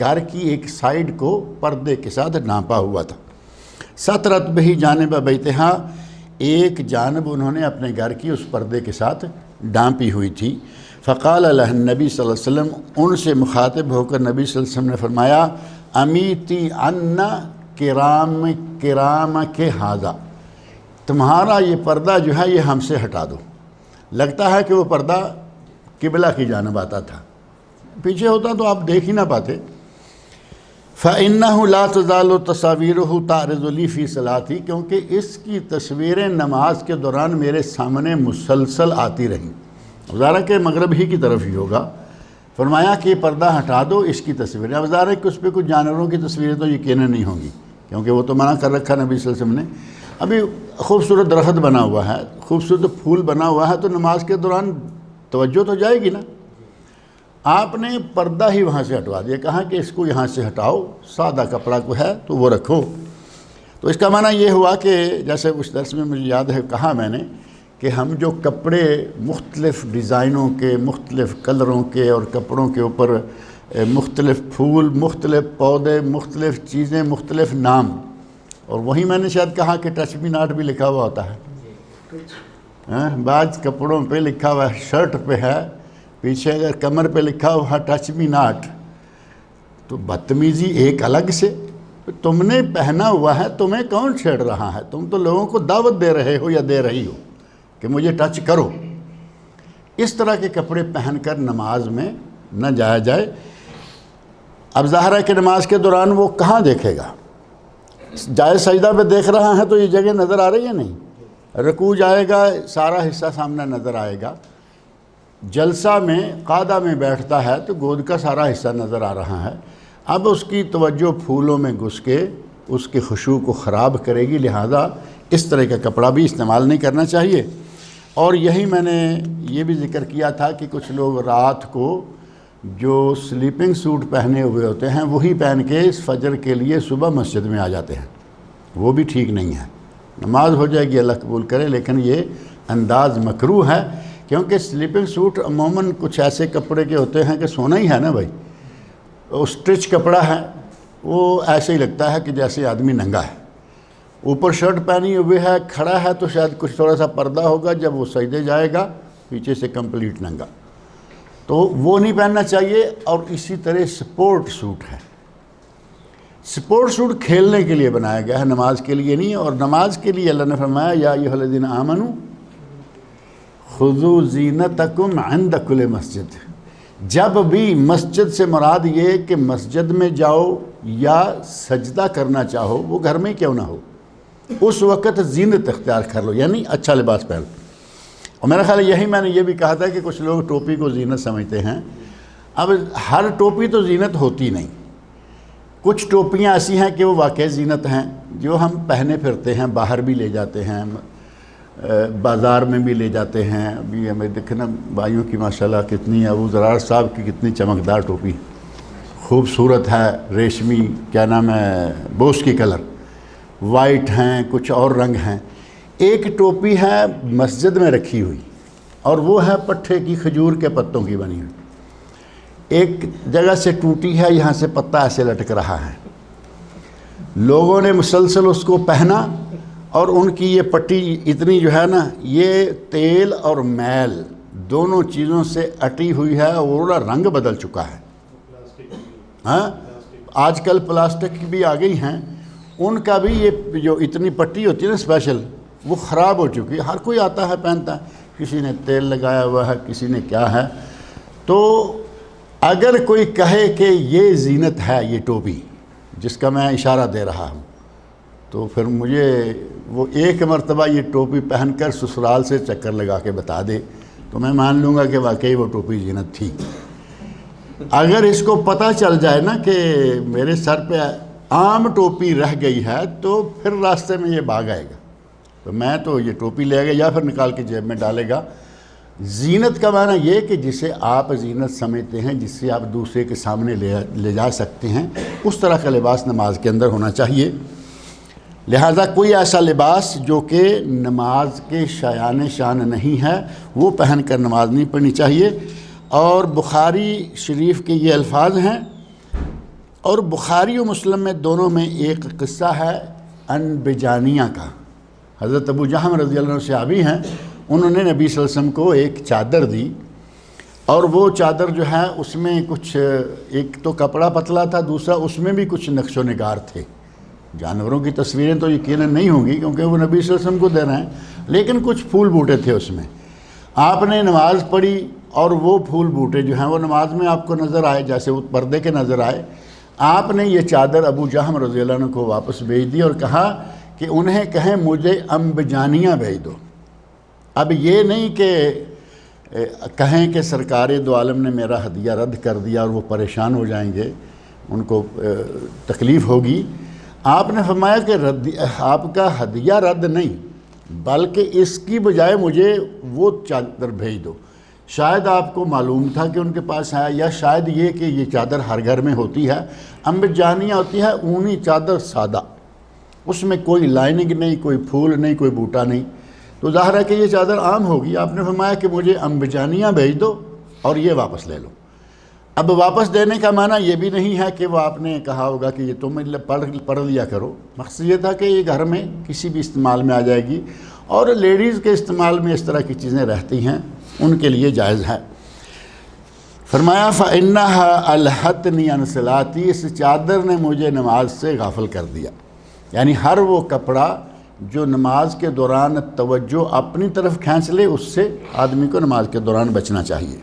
S2: گھر کی ایک سائیڈ کو پردے کے ساتھ ڈھانپا ہوا تھا۔ سترت بہی جانب بیتہا، ایک جانب انہوں نے اپنے گھر کی اس پردے کے ساتھ ڈھانپی ہوئی تھی۔ فقال لہ نبی صلی اللہ علیہ وسلم، ان سے مخاطب ہو کر نبی صلی اللہ علیہ وسلم نے فرمایا امیتی عنا کرام کے ہاذا، تمہارا یہ پردہ جو ہے یہ ہم سے ہٹا دو۔ لگتا ہے کہ وہ پردہ قبلہ کی جانب آتا تھا، پیچھے ہوتا تو آپ دیکھ ہی نہ پاتے۔ فَإِنَّهُ لَا تَزَالُ تَصَاوِيرُهُ تَعْرِضُ لِي فِي صَلَاتِي، کیونکہ اس کی تصویریں نماز کے دوران میرے سامنے مسلسل آتی رہیں۔ ظاہر کہ مغرب ہی کی طرف ہی ہوگا۔ فرمایا کہ یہ پردہ ہٹا دو، اس کی تصویریں۔ اب ظاہر ہے کہ اس پہ کچھ جانوروں کی تصویریں تو یقیناً نہیں ہوں گی، کیونکہ وہ تو منع کر رکھا نبی صلی اللہ علیہ وسلم نے۔ ابھی خوبصورت درخت بنا ہوا ہے، خوبصورت پھول بنا ہوا ہے، تو نماز کے دوران توجہ تو جائے گی نا۔ آپ نے پردہ ہی وہاں سے ہٹوا دیا، کہا کہ اس کو یہاں سے ہٹاؤ، سادہ کپڑا کو ہے تو وہ رکھو۔ تو اس کا معنی یہ ہوا کہ جیسے اس درس میں مجھے یاد ہے کہا میں نے کہ ہم جو کپڑے مختلف ڈیزائنوں کے، مختلف کلروں کے اور کپڑوں کے اوپر مختلف پھول، مختلف پودے، مختلف چیزیں، مختلف نام، اور وہی میں نے شاید کہا کہ ٹچ می ناٹ بھی لکھا ہوا ہوتا ہے۔ بعض کپڑوں پہ لکھا ہوا ہے، شرٹ پہ ہے، پیچھے اگر کمر پہ لکھا ہوا ٹچ می ناٹ، تو بدتمیزی ایک الگ سے۔ تم نے پہنا ہوا ہے، تمہیں کون چھیڑ رہا ہے؟ تم تو لوگوں کو دعوت دے رہے ہو یا دے رہی ہو کہ مجھے ٹچ کرو۔ اس طرح کے کپڑے پہن کر نماز میں نہ جایا جائے۔ اب ظاہر ہے کہ نماز کے دوران وہ کہاں دیکھے گا؟ جائے سجدہ پہ دیکھ رہا ہے تو یہ جگہ نظر آ رہی ہے نہیں، رکوع جائے گا سارا حصہ سامنے نظر آئے گا، جلسہ میں قعدہ میں بیٹھتا ہے تو گود کا سارا حصہ نظر آ رہا ہے۔ اب اس کی توجہ پھولوں میں گھس کے اس کے خشوع کو خراب کرے گی، لہذا اس طرح کا کپڑا بھی استعمال نہیں کرنا چاہیے۔ اور یہی میں نے یہ بھی ذکر کیا تھا کہ کچھ لوگ رات کو جو سلیپنگ سوٹ پہنے ہوئے ہوتے ہیں وہی پہن کے فجر کے لیے صبح مسجد میں آ جاتے ہیں، وہ بھی ٹھیک نہیں ہے۔ نماز ہو جائے گی، اللہ قبول کرے، لیکن یہ انداز مکروہ ہے، کیونکہ سلیپنگ سوٹ عموماً کچھ ایسے کپڑے کے ہوتے ہیں کہ سونا ہی ہے نا بھائی، اسٹرچ کپڑا ہے، وہ ایسے ہی لگتا ہے کہ جیسے آدمی ننگا ہے، اوپر شرٹ پہنی ہوئی ہے، کھڑا ہے تو شاید کچھ تھوڑا سا پردہ ہوگا، جب وہ سجدے جائے گا پیچھے سے کمپلیٹ ننگا، تو وہ نہیں پہننا چاہیے۔ اور اسی طرح سپورٹ سوٹ ہے، سپورٹ سوٹ کھیلنے کے لیے بنایا گیا ہے، نماز کے لیے نہیں۔ اور نماز کے لیے اللہ نے فرمایا یا ایھا الذین آمنوا خذوا زینتکم عند کل مسجد، جب بھی مسجد سے مراد یہ کہ مسجد میں جاؤ یا سجدہ کرنا چاہو، وہ گھر میں کیوں نہ ہو، اس وقت زینت اختیار کر لو، یعنی اچھا لباس پہن لو۔ اور میرا خیال ہے یہی میں نے یہ بھی کہا تھا کہ کچھ لوگ ٹوپی کو زینت سمجھتے ہیں۔ اب ہر ٹوپی تو زینت ہوتی نہیں، کچھ ٹوپیاں ایسی ہیں کہ وہ واقعی زینت ہیں، جو ہم پہنے پھرتے ہیں، باہر بھی لے جاتے ہیں، بازار میں بھی لے جاتے ہیں۔ ابھی ہمیں دیکھنا بھائیوں کی ماشاءاللہ کتنی ہے، ابو زرار صاحب کی کتنی چمکدار ٹوپی، خوبصورت ہے، ریشمی، کیا نام ہے، بوس کی کلر، وائٹ ہیں، کچھ اور رنگ ہیں۔ ایک ٹوپی ہے مسجد میں رکھی ہوئی، اور وہ ہے پٹھے کی، کھجور کے پتوں کی بنی ہوئی، ایک جگہ سے ٹوٹی ہے، یہاں سے پتہ ایسے لٹک رہا ہے، لوگوں نے مسلسل اس کو پہنا، اور ان کی یہ پٹی اتنی جو ہے نا، یہ تیل اور میل دونوں چیزوں سے اٹی ہوئی ہے، اور رنگ بدل چکا ہے۔ ہاں، آج کل پلاسٹک کی بھی آ گئی ہیں، ان کا بھی یہ جو اتنی پٹی ہوتی ہے نا اسپیشل، وہ خراب ہو چکی ہے۔ ہر کوئی آتا ہے پہنتا ہے، کسی نے تیل لگایا ہوا ہے، کسی نے کیا ہے۔ تو اگر کوئی کہے کہ یہ زینت ہے، یہ ٹوپی جس کا میں اشارہ دے رہا ہوں، تو پھر مجھے وہ ایک مرتبہ یہ ٹوپی پہن کر سسرال سے چکر لگا کے بتا دے، تو میں مان لوں گا کہ واقعی وہ ٹوپی زینت تھی۔ اگر اس کو پتہ چل جائے نا کہ میرے سر پہ عام ٹوپی رہ گئی ہے تو پھر راستے میں یہ بھاگ آئے گا، تو میں تو یہ ٹوپی لے گا یا پھر نکال کے جیب میں ڈالے گا۔ زینت کا معنی یہ کہ جسے آپ زینت سمجھتے ہیں، جس سے آپ دوسرے کے سامنے لے جا سکتے ہیں، اس طرح کا لباس نماز کے اندر ہونا چاہیے۔ لہذا کوئی ایسا لباس جو کہ نماز کے شایان شان نہیں ہے وہ پہن کر نماز نہیں پڑھنی چاہیے۔ اور بخاری شریف کے یہ الفاظ ہیں، اور بخاری و مسلم میں دونوں میں ایک قصہ ہے انبجانیہ کا۔ حضرت ابو جہم رضی اللہ عنہ صحابی ہیں، انہوں نے نبی صلی اللہ علیہ وسلم کو ایک چادر دی، اور وہ چادر جو ہے اس میں کچھ، ایک تو کپڑا پتلا تھا، دوسرا اس میں بھی کچھ نقش و نگار تھے۔ جانوروں کی تصویریں تو یقیناً نہیں ہوں گی کیونکہ وہ نبی صلی اللہ علیہ وسلم کو دے رہے ہیں، لیکن کچھ پھول بوٹے تھے اس میں۔ آپ نے نماز پڑھی اور وہ پھول بوٹے جو ہیں وہ نماز میں آپ کو نظر آئے، جیسے وہ پردے کے نظر آئے۔ آپ نے یہ چادر ابو جہم رضی اللہ عنہ کو واپس بھیج دی اور کہا کہ انہیں کہیں مجھے انبجانیہ بھیج دو۔ اب یہ نہیں کہ کہیں کہ سرکار دو عالم نے میرا ہدیہ رد کر دیا اور وہ پریشان ہو جائیں گے، ان کو تکلیف ہوگی۔ آپ نے فرمایا کہ آپ کا ہدیہ رد نہیں، بلکہ اس کی بجائے مجھے وہ چادر بھیج دو۔ شاید آپ کو معلوم تھا کہ ان کے پاس ہے، یا شاید یہ کہ یہ چادر ہر گھر میں ہوتی ہے۔ انبجانیہ ہوتی ہے اونی چادر، سادہ، اس میں کوئی لائننگ نہیں، کوئی پھول نہیں، کوئی بوٹا نہیں، تو ظاہر ہے کہ یہ چادر عام ہوگی۔ آپ نے فرمایا کہ مجھے انبجانیہ بھیج دو اور یہ واپس لے لو۔ اب واپس دینے کا معنی یہ بھی نہیں ہے کہ وہ آپ نے کہا ہوگا کہ یہ تم پڑھ لیا کرو، مقصد یہ تھا کہ یہ گھر میں کسی بھی استعمال میں آ جائے گی، اور لیڈیز کے استعمال میں اس طرح کی چیزیں رہتی ہیں، ان کے لیے جائز ہے۔ فرمایا فَإِنَّهَا أَلْهَتْنِي عَنْ صَلَاتِي، اس چادر نے مجھے نماز سے غافل کر دیا۔ یعنی ہر وہ کپڑا جو نماز کے دوران توجہ اپنی طرف کھینچ لے، اس سے آدمی کو نماز کے دوران بچنا چاہیے۔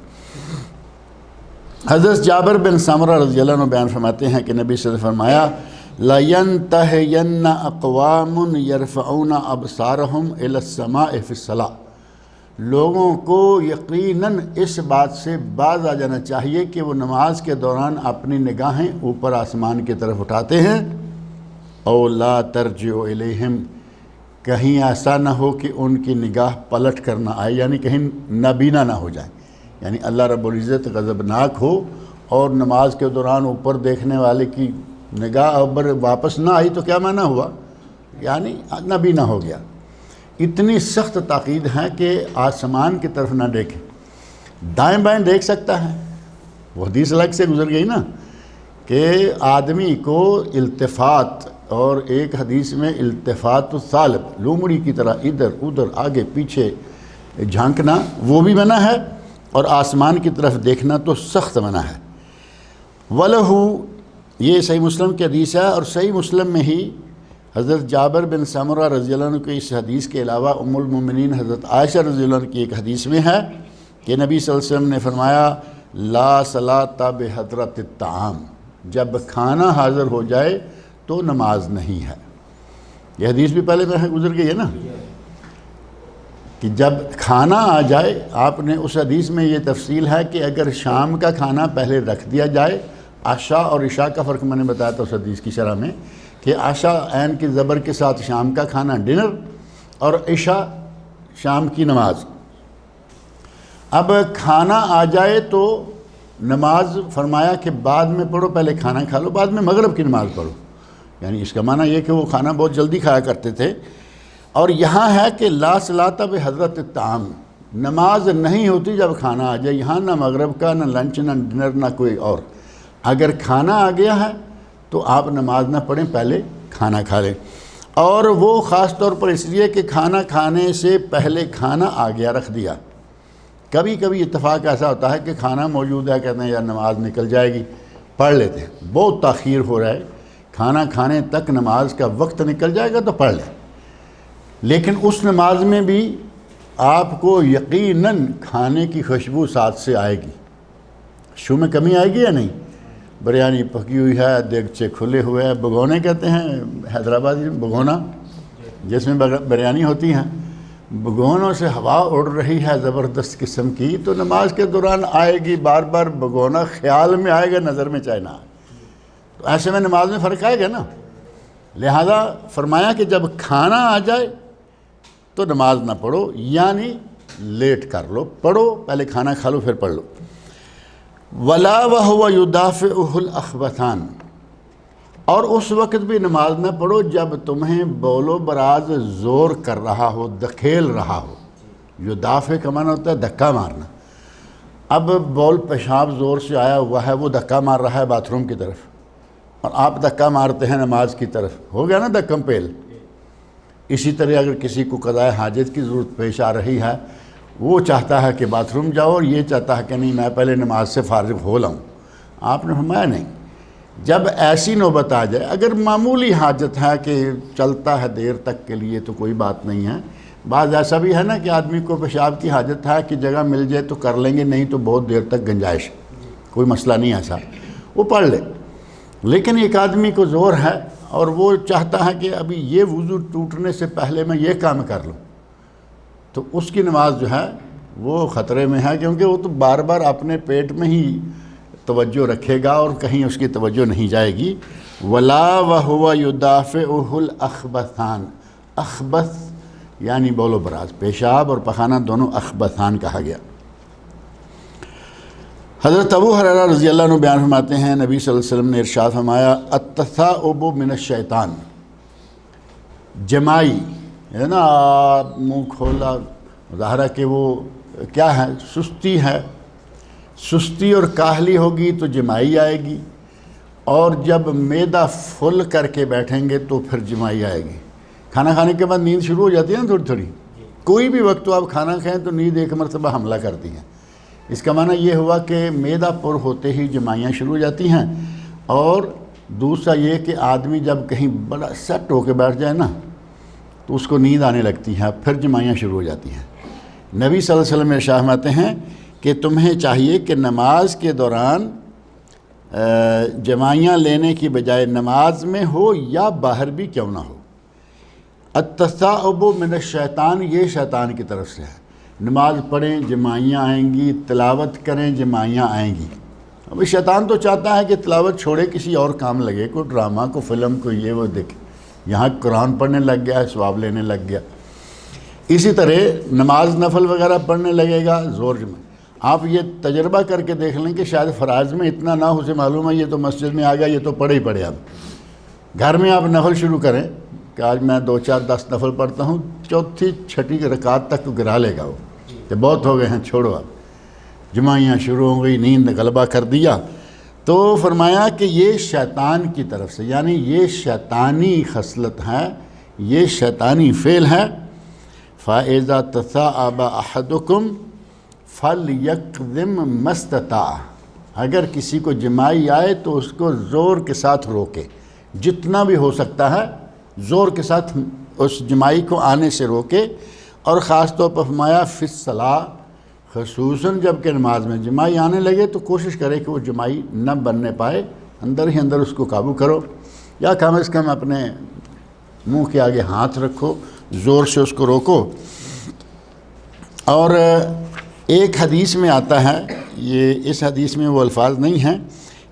S2: حضرت جابر بن سمرہ رضی اللہ عنہ بیان فرماتے ہیں کہ نبی صلی اللہ علیہ وسلم فرمایا لَيَنْتَهِيَنَّ أَقْوَامٌ يَرْفَعُونَ أَبْصَارَهُمْ إِلَى السَّمَاءِ فِي الصَّلَاةِ، لوگوں کو یقیناً اس بات سے باز آ جانا چاہیے کہ وہ نماز کے دوران اپنی نگاہیں اوپر آسمان کی طرف اٹھاتے ہیں۔ او لا ترجعوا الیہم، کہیں ایسا نہ ہو کہ ان کی نگاہ پلٹ کر نہ آئے، یعنی کہیں نابینا نہ ہو جائیں، یعنی اللہ رب العزت غضبناک ہو اور نماز کے دوران اوپر دیکھنے والے کی نگاہ اوپر واپس نہ آئی تو کیا معنی ہوا؟ یعنی نابینا ہو گیا۔ اتنی سخت تاکید ہے کہ آسمان کی طرف نہ دیکھیں، دائیں بائیں دیکھ سکتا ہے۔ وہ حدیث الگ سے گزر گئی نا کہ آدمی کو التفات، اور ایک حدیث میں التفات الثالب، لومڑی کی طرح ادھر ادھر آگے پیچھے جھانکنا، وہ بھی منع ہے، اور آسمان کی طرف دیکھنا تو سخت منع ہے۔ وَلَهُ، یہ صحیح مسلم کی حدیث ہے، اور صحیح مسلم میں ہی حضرت جابر بن سمرہ رضی اللہ عنہ کی اس حدیث کے علاوہ ام المومنین حضرت عائشہ رضی اللہ عنہ کی ایک حدیث میں ہے کہ نبی صلی اللہ علیہ وسلم نے فرمایا لا صلاۃ بحضرۃ الطعام، جب کھانا حاضر ہو جائے تو نماز نہیں ہے۔ یہ حدیث بھی پہلے میں گزر گئی ہے نا کہ جب کھانا آ جائے، آپ نے اس حدیث میں یہ تفصیل ہے کہ اگر شام کا کھانا پہلے رکھ دیا جائے، عشاء اور عشاء کا فرق میں نے بتایا تھا اس حدیث کی شرح میں کہ عشاء عین کی زبر کے ساتھ شام کا کھانا ڈنر، اور عشاء شام کی نماز۔ اب کھانا آ جائے تو نماز فرمایا کہ بعد میں پڑھو، پہلے کھانا کھا لو، بعد میں مغرب کی نماز پڑھو، یعنی اس کا معنی یہ کہ وہ کھانا بہت جلدی کھایا کرتے تھے۔ اور یہاں ہے کہ لا صلاۃ بحضرۃ الطعام، نماز نہیں ہوتی جب کھانا آ جائے، یہاں نہ مغرب کا، نہ لنچ، نہ ڈنر، نہ کوئی اور۔ اگر کھانا آ گیا ہے تو آپ نماز نہ پڑھیں، پہلے کھانا کھا لیں۔ اور وہ خاص طور پر اس لیے کہ کھانا کھانے سے پہلے کھانا آ گیا رکھ دیا۔ کبھی کبھی اتفاق ایسا ہوتا ہے کہ کھانا موجود ہے، کہتے ہیں یار نماز نکل جائے گی، پڑھ لیتے ہیں، بہت تاخیر ہو رہا ہے، کھانا کھانے تک نماز کا وقت نکل جائے گا تو پڑھ لیں۔ لیکن اس نماز میں بھی آپ کو یقیناً کھانے کی خوشبو ساتھ سے آئے گی۔ شو میں کمی آئے گی یا نہیں؟ بریانی پکی ہوئی ہے، دیگچے کھلے ہوئے ہیں، بگونے کہتے ہیں حیدرآبادی بگونا، جس میں بریانی ہوتی ہیں، بگونوں سے ہوا اڑ رہی ہے زبردست قسم کی، تو نماز کے دوران آئے گی، بار بار بگونا خیال میں آئے گا، نظر میں چاہے نہ آئے۔ تو ایسے میں نماز میں فرق آئے گا نا. لہذا فرمایا کہ جب کھانا آ جائے تو نماز نہ پڑھو، یعنی لیٹ کر لو، پڑھو پہلے کھانا کھا لو پھر پڑھ لو. ولا وهو يدافعه الاخبثان، اور اس وقت بھی نماز نہ پڑھو جب تمہیں بول و براز زور کر رہا ہو، دھکیل رہا ہو. یدافع کا معنی ہوتا ہے دھکا مارنا. اب بول پیشاب زور سے آیا ہوا ہے، وہ دھکا مار رہا ہے باتھ روم کی طرف، اور آپ دھکا مارتے ہیں نماز کی طرف، ہو گیا نا دھکم پیل. اسی طرح اگر کسی کو قضاء حاجت کی ضرورت پیش آ رہی ہے، وہ چاہتا ہے کہ باتھ روم جاؤ اور یہ چاہتا ہے کہ نہیں میں پہلے نماز سے فارغ ہو لاؤں. آپ نے فرمایا نہیں، جب ایسی نوبت آ جائے، اگر معمولی حاجت ہے کہ چلتا ہے دیر تک کے لیے تو کوئی بات نہیں ہے. بعض ایسا بھی ہے نا کہ آدمی کو پیشاب کی حاجت ہے کہ جگہ مل جائے تو کر لیں گے، نہیں تو بہت دیر تک گنجائش، کوئی مسئلہ نہیں ایسا، وہ پڑھ لے. لیکن ایک آدمی کو زور ہے اور وہ چاہتا ہے کہ ابھی یہ وضو ٹوٹنے سے پہلے میں یہ کام کر لوں، تو اس کی نماز جو ہے وہ خطرے میں ہے، کیونکہ وہ تو بار بار اپنے پیٹ میں ہی توجہ رکھے گا اور کہیں اس کی توجہ نہیں جائے گی. ولا وهو يدافعه الاخبثان، اخبث یعنی بول و براز، پیشاب اور پخانہ دونوں اخبثان کہا گیا. حضرت ابو ہریرہ رضی اللہ عنہ بیان فرماتے ہیں نبی صلی اللہ علیہ وسلم نے ارشاد فرمایا التثاؤب من الشیطان، جمائی ہے نا، منہ کھولا، ظاہر ہے کہ وہ کیا ہے، سستی ہے. سستی اور کاہلی ہوگی تو جمائی آئے گی، اور جب معدہ فل کر کے بیٹھیں گے تو پھر جمائی آئے گی. کھانا کھانے کے بعد نیند شروع ہو جاتی ہے نا تھوڑی تھوڑی، کوئی بھی وقت تو آپ کھانا کھائیں تو نیند ایک مرتبہ حملہ کرتی ہے. اس کا معنی یہ ہوا کہ معدہ پر ہوتے ہی جمائیاں شروع ہو جاتی ہیں. اور دوسرا یہ کہ آدمی جب کہیں بڑا سیٹ ہو کے بیٹھ جائے نا تو اس کو نیند آنے لگتی ہے، پھر جمائیاں شروع ہو جاتی ہیں. نبی صلی اللہ علیہ وسلم ارشاد فرماتے ہیں کہ تمہیں چاہیے کہ نماز کے دوران جمائیاں لینے کی بجائے نماز میں ہو یا باہر بھی کیوں نہ ہو. التثاؤب من الشیطان، یہ شیطان کی طرف سے ہے. نماز پڑھیں جمائیاں آئیں گی، تلاوت کریں جمائیاں آئیں گی. ابھی شیطان تو چاہتا ہے کہ تلاوت چھوڑے کسی اور کام لگے، کوئی ڈرامہ، کوئی فلم، کوئی یہ وہ دیکھے. یہاں قرآن پڑھنے لگ گیا ہے، ثواب لینے لگ گیا. اسی طرح نماز نفل وغیرہ پڑھنے لگے گا زور میں. آپ یہ تجربہ کر کے دیکھ لیں کہ شاید فرائض میں اتنا نہ ہو، اسے معلوم ہے یہ تو مسجد میں آ گیا، یہ تو پڑھے ہی پڑھے. اب گھر میں آپ نفل شروع کریں کہ آج میں 2 4 10 نفل پڑھتا ہوں، چوتھی چھٹی رکعت تک گرا لے گا وہ کہ بہت ہو گئے ہیں چھوڑو. اب جمائیاں شروع ہو گئی، نیند نے غلبہ کر دیا. تو فرمایا کہ یہ شیطان کی طرف سے، یعنی یہ شیطانی خصلت ہے، یہ شیطانی فعل ہے. فَإِذَا تَثَاءَبَ أَحَدُكُمْ فَلْيَقْذِمْ مَا اسْتَطَاعَ، اگر کسی کو جمائی آئے تو اس کو زور کے ساتھ روکے، جتنا بھی ہو سکتا ہے زور کے ساتھ اس جمائی کو آنے سے روکے. اور خاص طور پر فرمایا فی الصلاۃ، خصوصاً جب کہ نماز میں جمائی آنے لگے تو کوشش کرے کہ وہ جمائی نہ بننے پائے، اندر ہی اندر اس کو قابو کرو، یا کم از کم اپنے منہ کے آگے ہاتھ رکھو، زور سے اس کو روکو. اور ایک حدیث میں آتا ہے، یہ اس حدیث میں وہ الفاظ نہیں ہیں،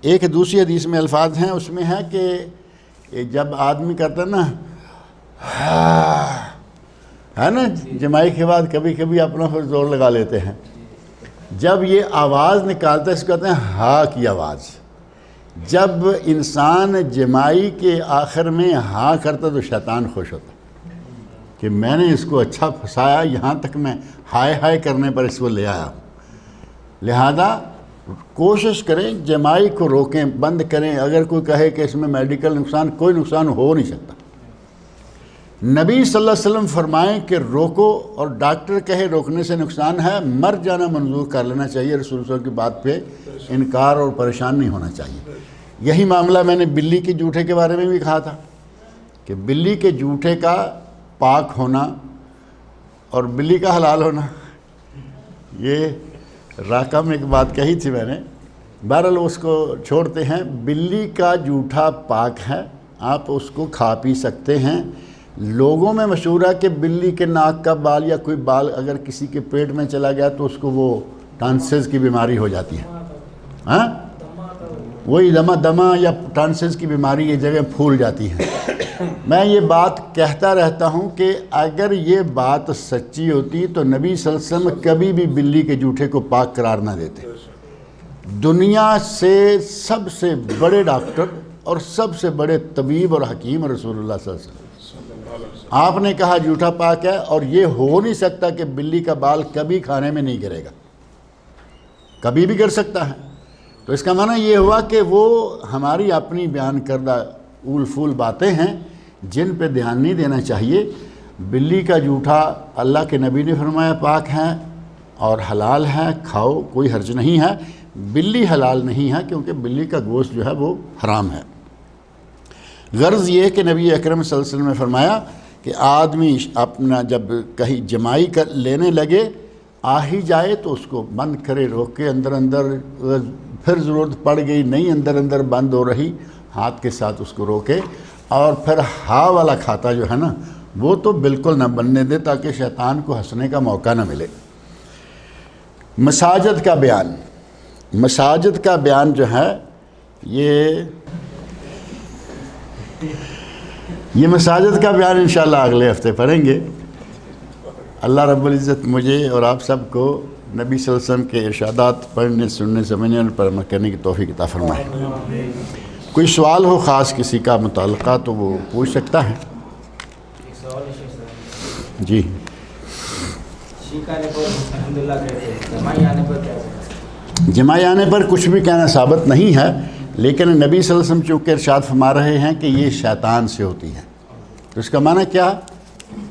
S2: ایک دوسری حدیث میں الفاظ ہیں. اس میں ہے کہ جب آدمی کرتا ہے نا ہے نا جمائی کے بعد کبھی کبھی اپنا پھر زور لگا لیتے ہیں، جب یہ آواز نکالتا ہے اس کو کہتے ہیں ہا کی آواز. جب انسان جمائی کے آخر میں ہا کرتا تو شیطان خوش ہوتا کہ میں نے اس کو اچھا پھنسایا، یہاں تک میں ہائے ہائے کرنے پر اس کو لے آیا. لہذا کوشش کریں جمائی کو روکیں، بند کریں. اگر کوئی کہے کہ اس میں میڈیکل نقصان، کوئی نقصان ہو نہیں سکتا. نبی صلی اللہ علیہ وسلم فرمائیں کہ روکو، اور ڈاکٹر کہے روکنے سے نقصان ہے، مر جانا منظور کر لینا چاہیے. رسول صلی اللہ علیہ وسلم کی بات پہ انکار اور پریشان نہیں ہونا چاہیے. یہی معاملہ میں نے بلی کے جوٹے کے بارے میں بھی کہا تھا کہ بلی کے جوٹے کا پاک ہونا اور بلی کا حلال ہونا، یہ راکہ میں ایک بات کہی تھی میں نے، بہرحال اس کو چھوڑتے ہیں. بلی کا جوٹا پاک ہے، آپ اس کو کھا پی سکتے ہیں. لوگوں میں مشہور ہے کہ بلی کے ناک کا بال یا کوئی بال اگر کسی کے پیٹ میں چلا گیا تو اس کو وہ ٹانسز کی بیماری ہو جاتی ہے. ہاں وہی دمہ یا ٹانسلز کی بیماری یہ جگہ پھول جاتی ہیں۔ میں یہ بات کہتا رہتا ہوں کہ اگر یہ بات سچی ہوتی تو نبی صلی اللہ علیہ وسلم کبھی بھی بلی کے جوٹے کو پاک قرار نہ دیتے۔ دنیا سے سب سے بڑے ڈاکٹر اور سب سے بڑے طبیب اور حکیم رسول اللہ صلی اللہ علیہ وسلم، آپ نے کہا جھوٹا پاک ہے، اور یہ ہو نہیں سکتا کہ بلی کا بال کبھی کھانے میں نہیں گرے گا، کبھی بھی گر سکتا ہے۔ تو اس کا معنی یہ ہوا کہ وہ ہماری اپنی بیان کردہ اول فول باتیں ہیں جن پہ دھیان نہیں دینا چاہیے۔ بلی کا جھوٹا اللہ کے نبی نے فرمایا پاک ہے اور حلال ہے، کھاؤ، کوئی حرج نہیں ہے۔ بلی حلال نہیں ہے کیونکہ بلی کا گوشت جو ہے وہ حرام ہے۔ غرض یہ کہ نبی اکرم صلی اللہ علیہ وسلم نے فرمایا کہ آدمی اپنا جب کہیں جمائی لینے لگے آ ہی جائے تو اس کو بند کرے، روک کے اندر پھر ضرورت پڑ گئی نہیں اندر بند ہو رہی، ہاتھ کے ساتھ اس کو روکے، اور پھر ہاں والا کھاتا جو ہے نا وہ تو بالکل نہ بننے دے تاکہ شیطان کو ہنسنے کا موقع نہ ملے۔ مساجد کا بیان جو ہے یہ مساجد کا بیان انشاءاللہ اگلے ہفتے پڑھیں گے۔ اللہ رب العزت مجھے اور آپ سب کو نبی صلی اللہ علیہ وسلم کے ارشادات پڑھنے، سننے، سمجھنے اور پر عمل کرنے کی توفیق عطا فرمائے۔ کوئی سوال ہو خاص کسی کا متعلقہ تو وہ پوچھ سکتا ہے۔ جی جمائی آنے پر کچھ بھی کہنا ثابت نہیں ہے، لیکن نبی صلی اللہ علیہ وسلم چونکہ ارشاد فرما رہے ہیں کہ یہ شیطان سے ہوتی ہے، تو اس کا معنی کیا؟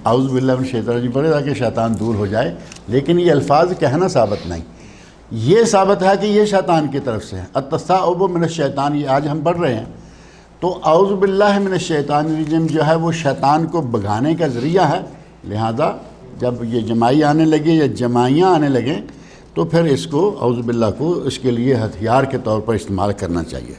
S2: اعوذ باللہ من الشیطان الرجیم پڑھے تاکہ شیطان دور ہو جائے، لیکن یہ الفاظ کہنا ثابت نہیں۔ یہ ثابت ہے کہ یہ شیطان کی طرف سے ہے۔ التصاعب من الشیطان، یہ آج ہم پڑھ رہے ہیں، تو اعوذ باللہ من الشیطان الرجیم جو ہے وہ شیطان کو بھگانے کا ذریعہ ہے، لہذا جب یہ جمائی آنے لگے یا جمائیاں آنے لگیں تو پھر اس کو اعوذ باللہ کو اس کے لیے ہتھیار کے طور پر استعمال کرنا چاہیے۔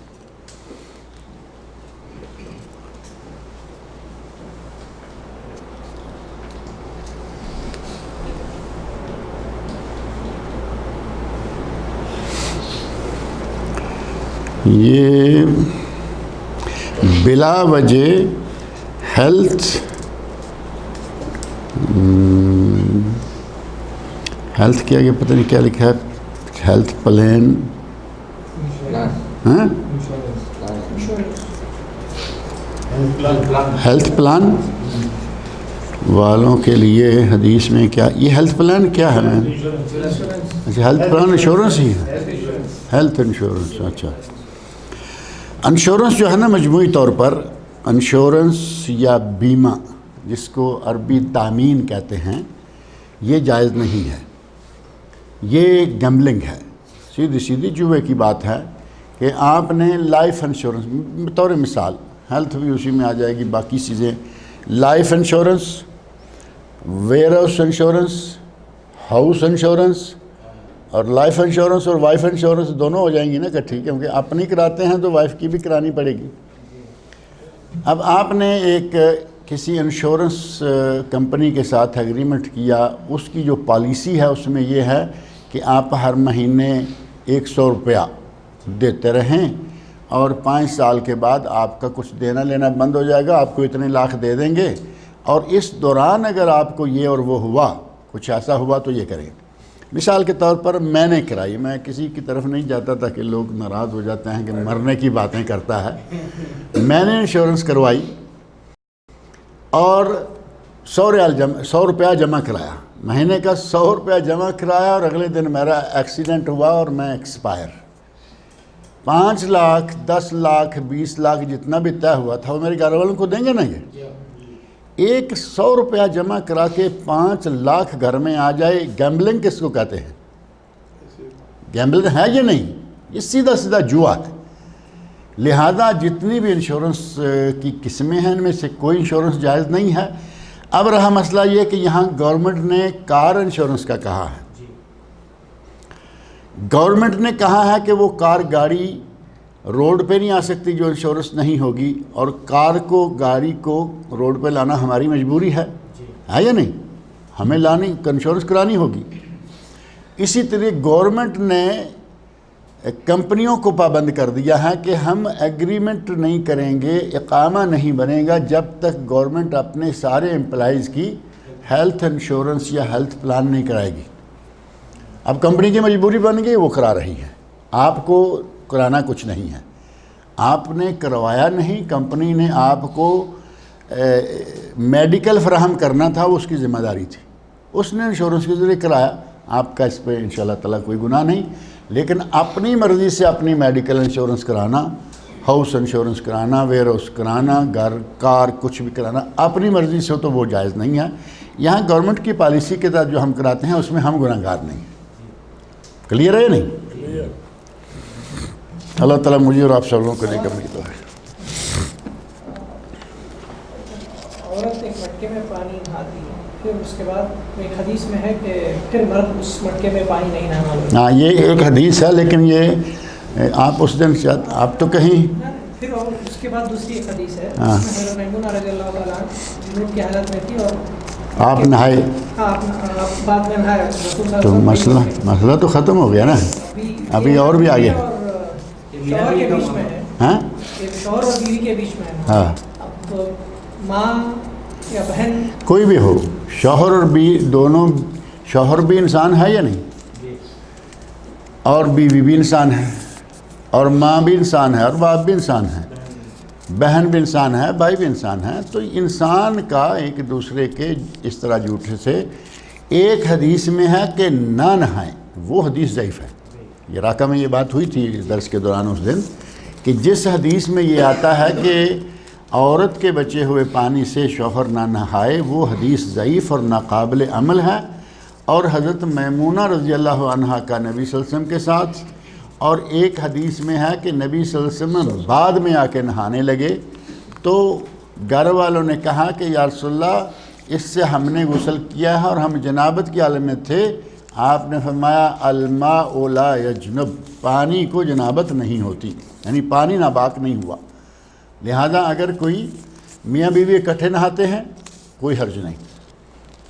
S2: یہ بلا وجہ ہیلتھ کیا کہ پتہ نہیں کیا لکھا ہے، ہیلتھ پلان، ہیلتھ پلان والوں کے لیے حدیث میں کیا، یہ ہیلتھ پلان کیا ہے؟ اچھا ہیلتھ پلان انشورنس ہی ہے، ہیلتھ انشورنس۔ اچھا انشورنس جو ہے نا مجموعی طور پر انشورنس یا بیمہ جس کو عربی تامین کہتے ہیں یہ جائز نہیں ہے، یہ گیمبلنگ ہے، سیدھی جوئے کی بات ہے کہ آپ نے لائف انشورنس بطور مثال، ہیلتھ بھی اسی میں آ جائے گی، باقی چیزیں، life insurance, where house insurance, house insurance, اور لائف انشورنس اور وائف انشورنس دونوں ہو جائیں گی نا اکٹھی، کیونکہ اپنی کراتے ہیں تو وائف کی بھی کرانی پڑے گی۔ اب آپ نے ایک کسی انشورنس کمپنی کے ساتھ ایگریمنٹ کیا، اس کی جو پالیسی ہے اس میں یہ ہے کہ آپ ہر مہینے 100 روپیہ دیتے رہیں اور 5 سال کے بعد آپ کا کچھ دینا لینا بند ہو جائے گا، آپ کو اتنے لاکھ دے دیں گے، اور اس دوران اگر آپ کو یہ اور وہ ہوا، کچھ ایسا ہوا تو یہ کریں۔ مثال کے طور پر میں نے کرائی، میں کسی کی طرف نہیں جاتا تھا کہ لوگ ناراض ہو جاتے ہیں کہ مرنے کی باتیں کرتا ہے، میں نے انشورنس کروائی اور 100 روپیہ جمع کرایا، مہینے کا 100 روپیہ جمع کرایا، اور اگلے دن میرا ایکسیڈنٹ ہوا اور میں ایکسپائر۔ 5 لاکھ 10 لاکھ 20 لاکھ جتنا بھی طے ہوا تھا وہ میرے گھر والوں کو دیں گے نا؟ یہ ایک 100 روپیہ جمع کرا کے 5 لاکھ گھر میں آ جائے، گیمبلنگ کس کو کہتے ہیں؟ گیمبلنگ ہے یہ نہیں، یہ سیدھا جوا ہے۔ لہذا جتنی بھی انشورنس کی قسمیں ہیں ان میں سے کوئی انشورنس جائز نہیں ہے۔ اب رہا مسئلہ یہ کہ یہاں گورنمنٹ نے کار انشورنس کا کہا ہے، گورنمنٹ نے کہا ہے کہ وہ کار گاڑی روڈ پہ نہیں آ سکتی جو انشورنس نہیں ہوگی، اور کار کو گاڑی کو روڈ پہ لانا ہماری مجبوری ہے یا نہیں؟ ہمیں لانی انشورنس کرانی ہوگی۔ اسی طرح گورنمنٹ نے کمپنیوں کو پابند کر دیا ہے کہ ہم ایگریمنٹ نہیں کریں گے، اقامہ نہیں بنے گا جب تک گورنمنٹ اپنے سارے امپلائیز کی ہیلتھ انشورنس یا ہیلتھ پلان نہیں کرائے گی۔ اب کمپنی کی مجبوری بن گئی، وہ کرا رہی ہے، آپ کو کرانا کچھ نہیں ہے، آپ نے کروایا نہیں، کمپنی نے آپ کو میڈیکل فراہم کرنا تھا، وہ اس کی ذمہ داری تھی، اس نے انشورنس کے ذریعے کرایا، آپ کا اس پہ انشاءاللہ تعالیٰ کوئی گناہ نہیں۔ لیکن اپنی مرضی سے اپنی میڈیکل انشورنس کرانا، ہاؤس انشورنس کرانا، ویئر ہاؤس کرانا، گھر کار کچھ بھی کرانا اپنی مرضی سے ہو تو وہ جائز نہیں ہے۔ یہاں گورنمنٹ کی پالیسی کے تحت جو ہم کراتے ہیں اس میں ہم گناہ گار نہیں ہیں۔ کلیئر ہے نہیں؟ اللہ تعالیٰ مجھے اور آپ سب لوگوں کو نیک عمل کی توفیق۔
S3: عورت ایک مٹکے میں پانی نہاتی ہے، پھر اس کے بعد ایک حدیث میں ہے کہ پھر مرد اس مٹکے میں پانی نہیں نہانا۔
S2: ہاں یہ ایک حدیث ہے، لیکن یہ آپ اس دن شاید آپ تو کہیں
S3: پھر اور اس کے بعد دوسری ایک حدیث ہے
S2: ہاں
S3: جس میں حضرت میمونہ رضی اللہ تعالیٰ عنہ جنوب کی حالت میں تھی اور
S2: آپ نہائے
S3: ہاں آپ بعد میں نہائے، رسول صلی
S2: تو
S3: اللہ علیہ وسلم
S2: مسئلہ تو ختم ہو گیا نا، ابھی اور بھی آگے ہے۔
S3: شوہر کے بیچ میں ہے،
S2: ہاں
S3: شوہر اور بیوی کے بیچ میں ہے۔
S2: ہاں
S3: اب ماں یا بہن
S2: کوئی بھی ہو، شوہر اور دونوں، شوہر بھی انسان ہے یا نہیں، اور بیوی بھی انسان ہے، اور ماں بھی انسان ہے، اور باپ بھی انسان ہے، بہن بھی انسان ہے، بھائی بھی انسان ہے، تو انسان کا ایک دوسرے کے اس طرح جھوٹے سے ایک حدیث میں ہے کہ نہ نہائیں، وہ حدیث ضعیف ہے۔ یہ راکہ میں یہ بات ہوئی تھی درس کے دوران اس دن کہ جس حدیث میں یہ آتا ہے کہ عورت کے بچے ہوئے پانی سے شوہر نہ نہائے، وہ حدیث ضعیف اور ناقابل عمل ہے، اور حضرت میمونہ رضی اللہ عنہا کا نبی صلی اللہ علیہ وسلم کے ساتھ، اور ایک حدیث میں ہے کہ نبی صلی اللہ علیہ وسلم بعد میں آ کے نہانے لگے تو گھر والوں نے کہا کہ یا رسول اللہ اس سے ہم نے غسل کیا ہے اور ہم جنابت کی حالت میں تھے، آپ نے فرمایا الماء لا یجنب، پانی کو جنابت نہیں ہوتی، یعنی پانی ناپاک نہیں ہوا، لہذا اگر کوئی میاں بیوی اکٹھے نہاتے ہیں کوئی حرج نہیں،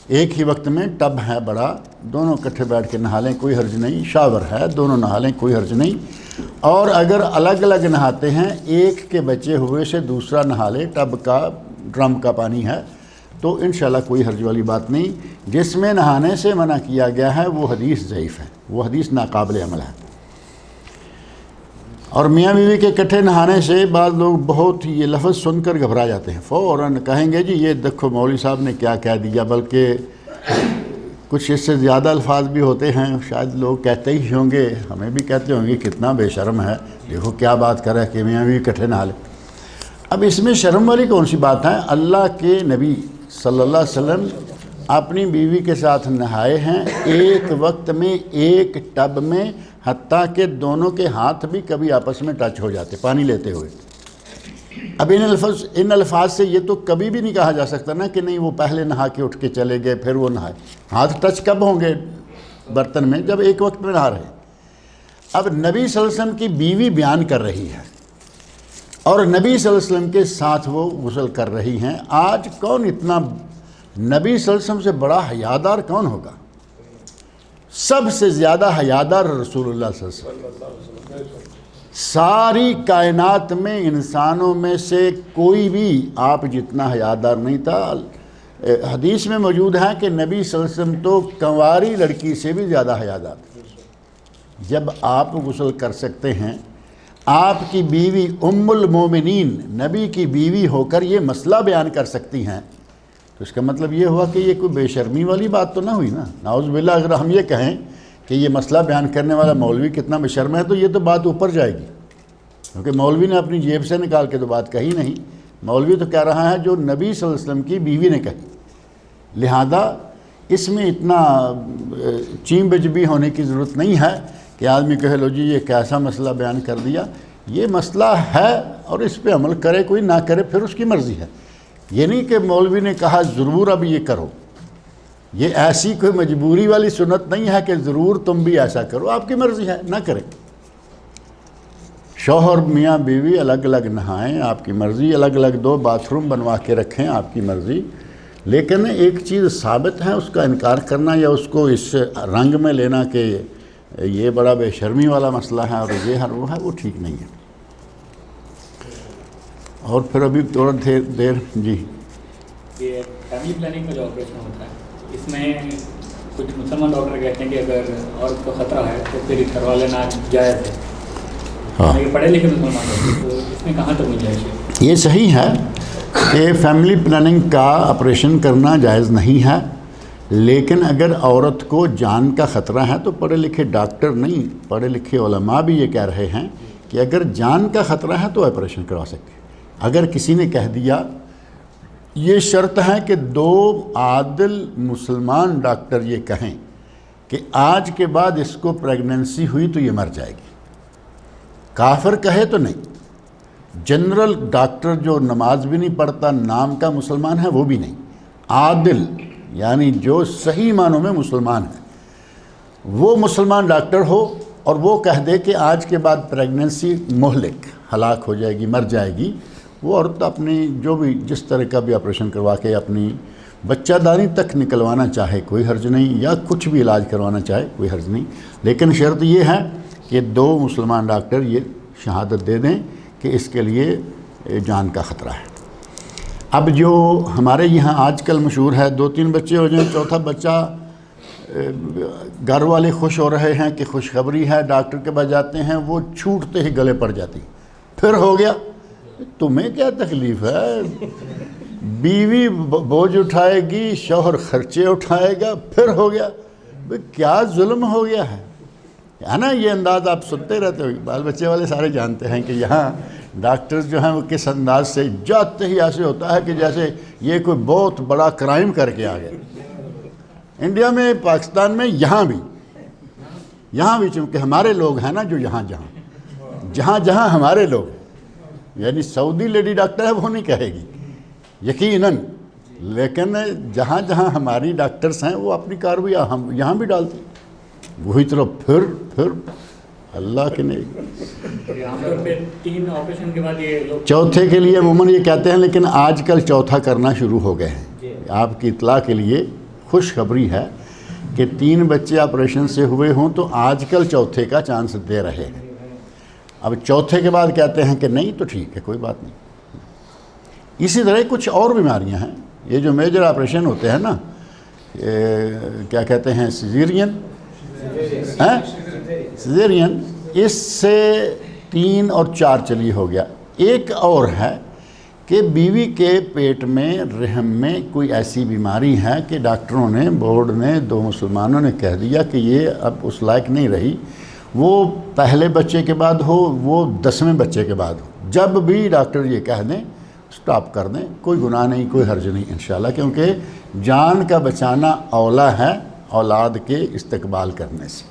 S2: ایک ہی وقت میں ٹب ہے بڑا، دونوں اکٹھے بیٹھ کے نہا لیں کوئی حرج نہیں، شاور ہے دونوں نہا لیں کوئی حرج نہیں، اور اگر الگ الگ نہاتے ہیں ایک کے بچے ہوئے سے دوسرا نہا لے، ٹب کا ڈرم کا پانی ہے تو انشاءاللہ کوئی حرج والی بات نہیں۔ جس میں نہانے سے منع کیا گیا ہے وہ حدیث ضعیف ہے، وہ حدیث ناقابل عمل ہے۔ اور میاں بیوی کے اکٹھے نہانے سے بعض لوگ بہت یہ لفظ سن کر گھبرا جاتے ہیں، فوراً کہیں گے جی یہ دیکھو مولوی صاحب نے کیا کہہ دیا، بلکہ کچھ اس سے زیادہ الفاظ بھی ہوتے ہیں، شاید لوگ کہتے ہی ہوں گے، ہمیں بھی کہتے ہوں گے کتنا بے شرم ہے، دیکھو کیا بات کر رہا ہے کہ میاں بیوی اکٹھے نہا لیں۔ اب اس میں شرم والی کون سی بات ہے؟ اللہ کے نبی صلی اللہ علیہ وسلم اپنی بیوی کے ساتھ نہائے ہیں ایک وقت میں ایک ٹب میں، حتیٰ کہ دونوں کے ہاتھ بھی کبھی آپس میں ٹچ ہو جاتے پانی لیتے ہوئے۔ اب ان الفاظ سے یہ تو کبھی بھی نہیں کہا جا سکتا نا کہ نہیں وہ پہلے نہا کے اٹھ کے چلے گئے پھر وہ نہائے، ہاتھ ٹچ کب ہوں گے برتن میں؟ جب ایک وقت میں نہا رہے ہیں۔ اب نبی صلی اللہ علیہ وسلم کی بیوی بیان کر رہی ہے اور نبی صلی اللہ علیہ وسلم کے ساتھ وہ غسل کر رہی ہیں، آج کون اتنا نبی صلی اللہ علیہ وسلم سے بڑا حیادار کون ہوگا؟ سب سے زیادہ حیادار رسول اللہ صلی اللہ علیہ وسلم، ساری کائنات میں انسانوں میں سے کوئی بھی آپ جتنا حیادار نہیں تھا۔ حدیث میں موجود ہے کہ نبی صلی اللہ علیہ وسلم تو کنواری لڑکی سے بھی زیادہ حیادار تھے۔ جب آپ غسل کر سکتے ہیں، آپ کی بیوی ام المومنین نبی کی بیوی ہو کر یہ مسئلہ بیان کر سکتی ہیں، تو اس کا مطلب یہ ہوا کہ یہ کوئی بے شرمی والی بات تو نہ ہوئی نا۔ نعوذ باللہ اگر ہم یہ کہیں کہ یہ مسئلہ بیان کرنے والا مولوی کتنا بے شرم ہے تو یہ تو بات اوپر جائے گی، کیونکہ مولوی نے اپنی جیب سے نکال کے تو بات کہی نہیں، مولوی تو کہہ رہا ہے جو نبی صلی اللہ علیہ وسلم کی بیوی نے کہی، لہذا اس میں اتنا چیم بجبی ہونے کی ضرورت نہیں ہے کہ آدمی کہے لو جی یہ کیسا مسئلہ بیان کر دیا۔ یہ مسئلہ ہے اور اس پہ عمل کرے کوئی، نہ کرے پھر اس کی مرضی ہے۔ یہ نہیں کہ مولوی نے کہا ضرور اب یہ کرو، یہ ایسی کوئی مجبوری والی سنت نہیں ہے کہ ضرور تم بھی ایسا کرو، آپ کی مرضی ہے نہ کریں۔ شوہر میاں بیوی الگ الگ نہائیں، آپ کی مرضی، الگ الگ دو باتھ روم بنوا کے رکھیں، آپ کی مرضی، لیکن ایک چیز ثابت ہے اس کا انکار کرنا یا اس کو اس رنگ میں لینا کہ یہ بڑا بے شرمی والا مسئلہ ہے اور یہ ہر وہ ہے، وہ ٹھیک نہیں ہے۔ اور پھر ابھی تھوڑا دیر جی،
S4: یہ فیملی پلاننگ کا جو آپریشن ہوتا ہے، اس میں کچھ مسلمان ڈاکٹر کہتے ہیں کہ اگر عورت کو خطرہ ہے تو پھر کروا لینا جائز ہے۔
S2: ہاں،
S4: یہ پڑھے لکھے مسلمان ڈاکٹر، تو اس میں کہاں تک گنجائش ہے؟
S2: یہ صحیح ہے کہ فیملی پلاننگ کا آپریشن کرنا جائز نہیں ہے، لیکن اگر عورت کو جان کا خطرہ ہے تو پڑھے لکھے ڈاکٹر نہیں، پڑھے لکھے علماء بھی یہ کہہ رہے ہیں کہ اگر جان کا خطرہ ہے تو آپریشن کروا سکتے۔ اگر کسی نے کہہ دیا، یہ شرط ہے کہ 2 عادل مسلمان ڈاکٹر یہ کہیں کہ آج کے بعد اس کو پریگننسی ہوئی تو یہ مر جائے گی، کافر کہے تو نہیں۔ جنرل ڈاکٹر جو نماز بھی نہیں پڑھتا، نام کا مسلمان ہے، وہ بھی نہیں، عادل یعنی جو صحیح معنوں میں مسلمان ہے، وہ مسلمان ڈاکٹر ہو اور وہ کہہ دے کہ آج کے بعد پریگننسی مہلک، ہلاک ہو جائے گی، مر جائے گی، وہ عورت اپنی جو بھی جس طرح کا بھی آپریشن کروا کے اپنی بچہ داری تک نکلوانا چاہے کوئی حرج نہیں، یا کچھ بھی علاج کروانا چاہے کوئی حرج نہیں، لیکن شرط یہ ہے کہ 2 مسلمان ڈاکٹر یہ شہادت دے دیں کہ اس کے لیے جان کا خطرہ ہے۔ اب جو ہمارے یہاں آج کل مشہور ہے 2-3 بچے ہو جائیں، 4تھا بچہ، گھر والے خوش ہو رہے ہیں کہ خوشخبری ہے، ڈاکٹر کے پاس جاتے ہیں، وہ چھوٹتے ہی گلے پڑ جاتی، پھر ہو گیا۔ تمہیں کیا تکلیف ہے؟ بیوی بوجھ اٹھائے گی، شوہر خرچے اٹھائے گا، پھر ہو گیا۔ کیا ظلم ہو گیا ہے نا؟ یہ انداز آپ سنتے رہتے ہو، بال بچے والے سارے جانتے ہیں کہ یہاں ڈاکٹرز جو ہیں وہ کس انداز سے جاتے ہی ایسے ہوتا ہے کہ جیسے یہ کوئی بہت بڑا کرائم کر کے آ گئے۔ انڈیا میں، پاکستان میں، یہاں بھی چونکہ ہمارے لوگ ہیں نا، جو جہاں ہمارے لوگ، یعنی سعودی لیڈی ڈاکٹر ہے وہ نہیں کہے گی یقیناً، لیکن جہاں ہماری ڈاکٹرز ہیں وہ اپنی کارروائی ہم یہاں بھی ڈالتے ہیں، وہی طرح پھر اللہ کے نہیں۔
S4: عام طور پہ 3 آپریشن کے بعد یہ لوگ
S2: 4تھے کے لیے عموماً یہ کہتے ہیں، لیکن آج کل 4تھا کرنا شروع ہو گئے ہیں۔ آپ کی اطلاع کے لیے خوشخبری ہے کہ 3 بچے آپریشن سے ہوئے ہوں تو آج کل 4تھے کا چانس دے رہے ہیں۔ اب 4تھے کے بعد کہتے ہیں کہ نہیں تو ٹھیک ہے، کوئی بات نہیں۔ اسی طرح کچھ اور بیماریاں ہیں، یہ جو میجر آپریشن ہوتے ہیں نا، کیا کہتے ہیں، سیزیرین، اس سے 3 اور 4 چلی ہو گیا۔ ایک اور ہے کہ بیوی کے پیٹ میں، رحم میں کوئی ایسی بیماری ہے کہ ڈاکٹروں نے، بورڈ نے، 2 مسلمانوں نے کہہ دیا کہ یہ اب اس لائق نہیں رہی، وہ پہلے بچے کے بعد ہو، وہ 10ویں بچے کے بعد ہو، جب بھی ڈاکٹر یہ کہہ دیں سٹاپ کر دیں، کوئی گناہ نہیں، کوئی حرج نہیں انشاءاللہ، کیونکہ جان کا بچانا اولا ہے اولاد کے استقبال کرنے سے۔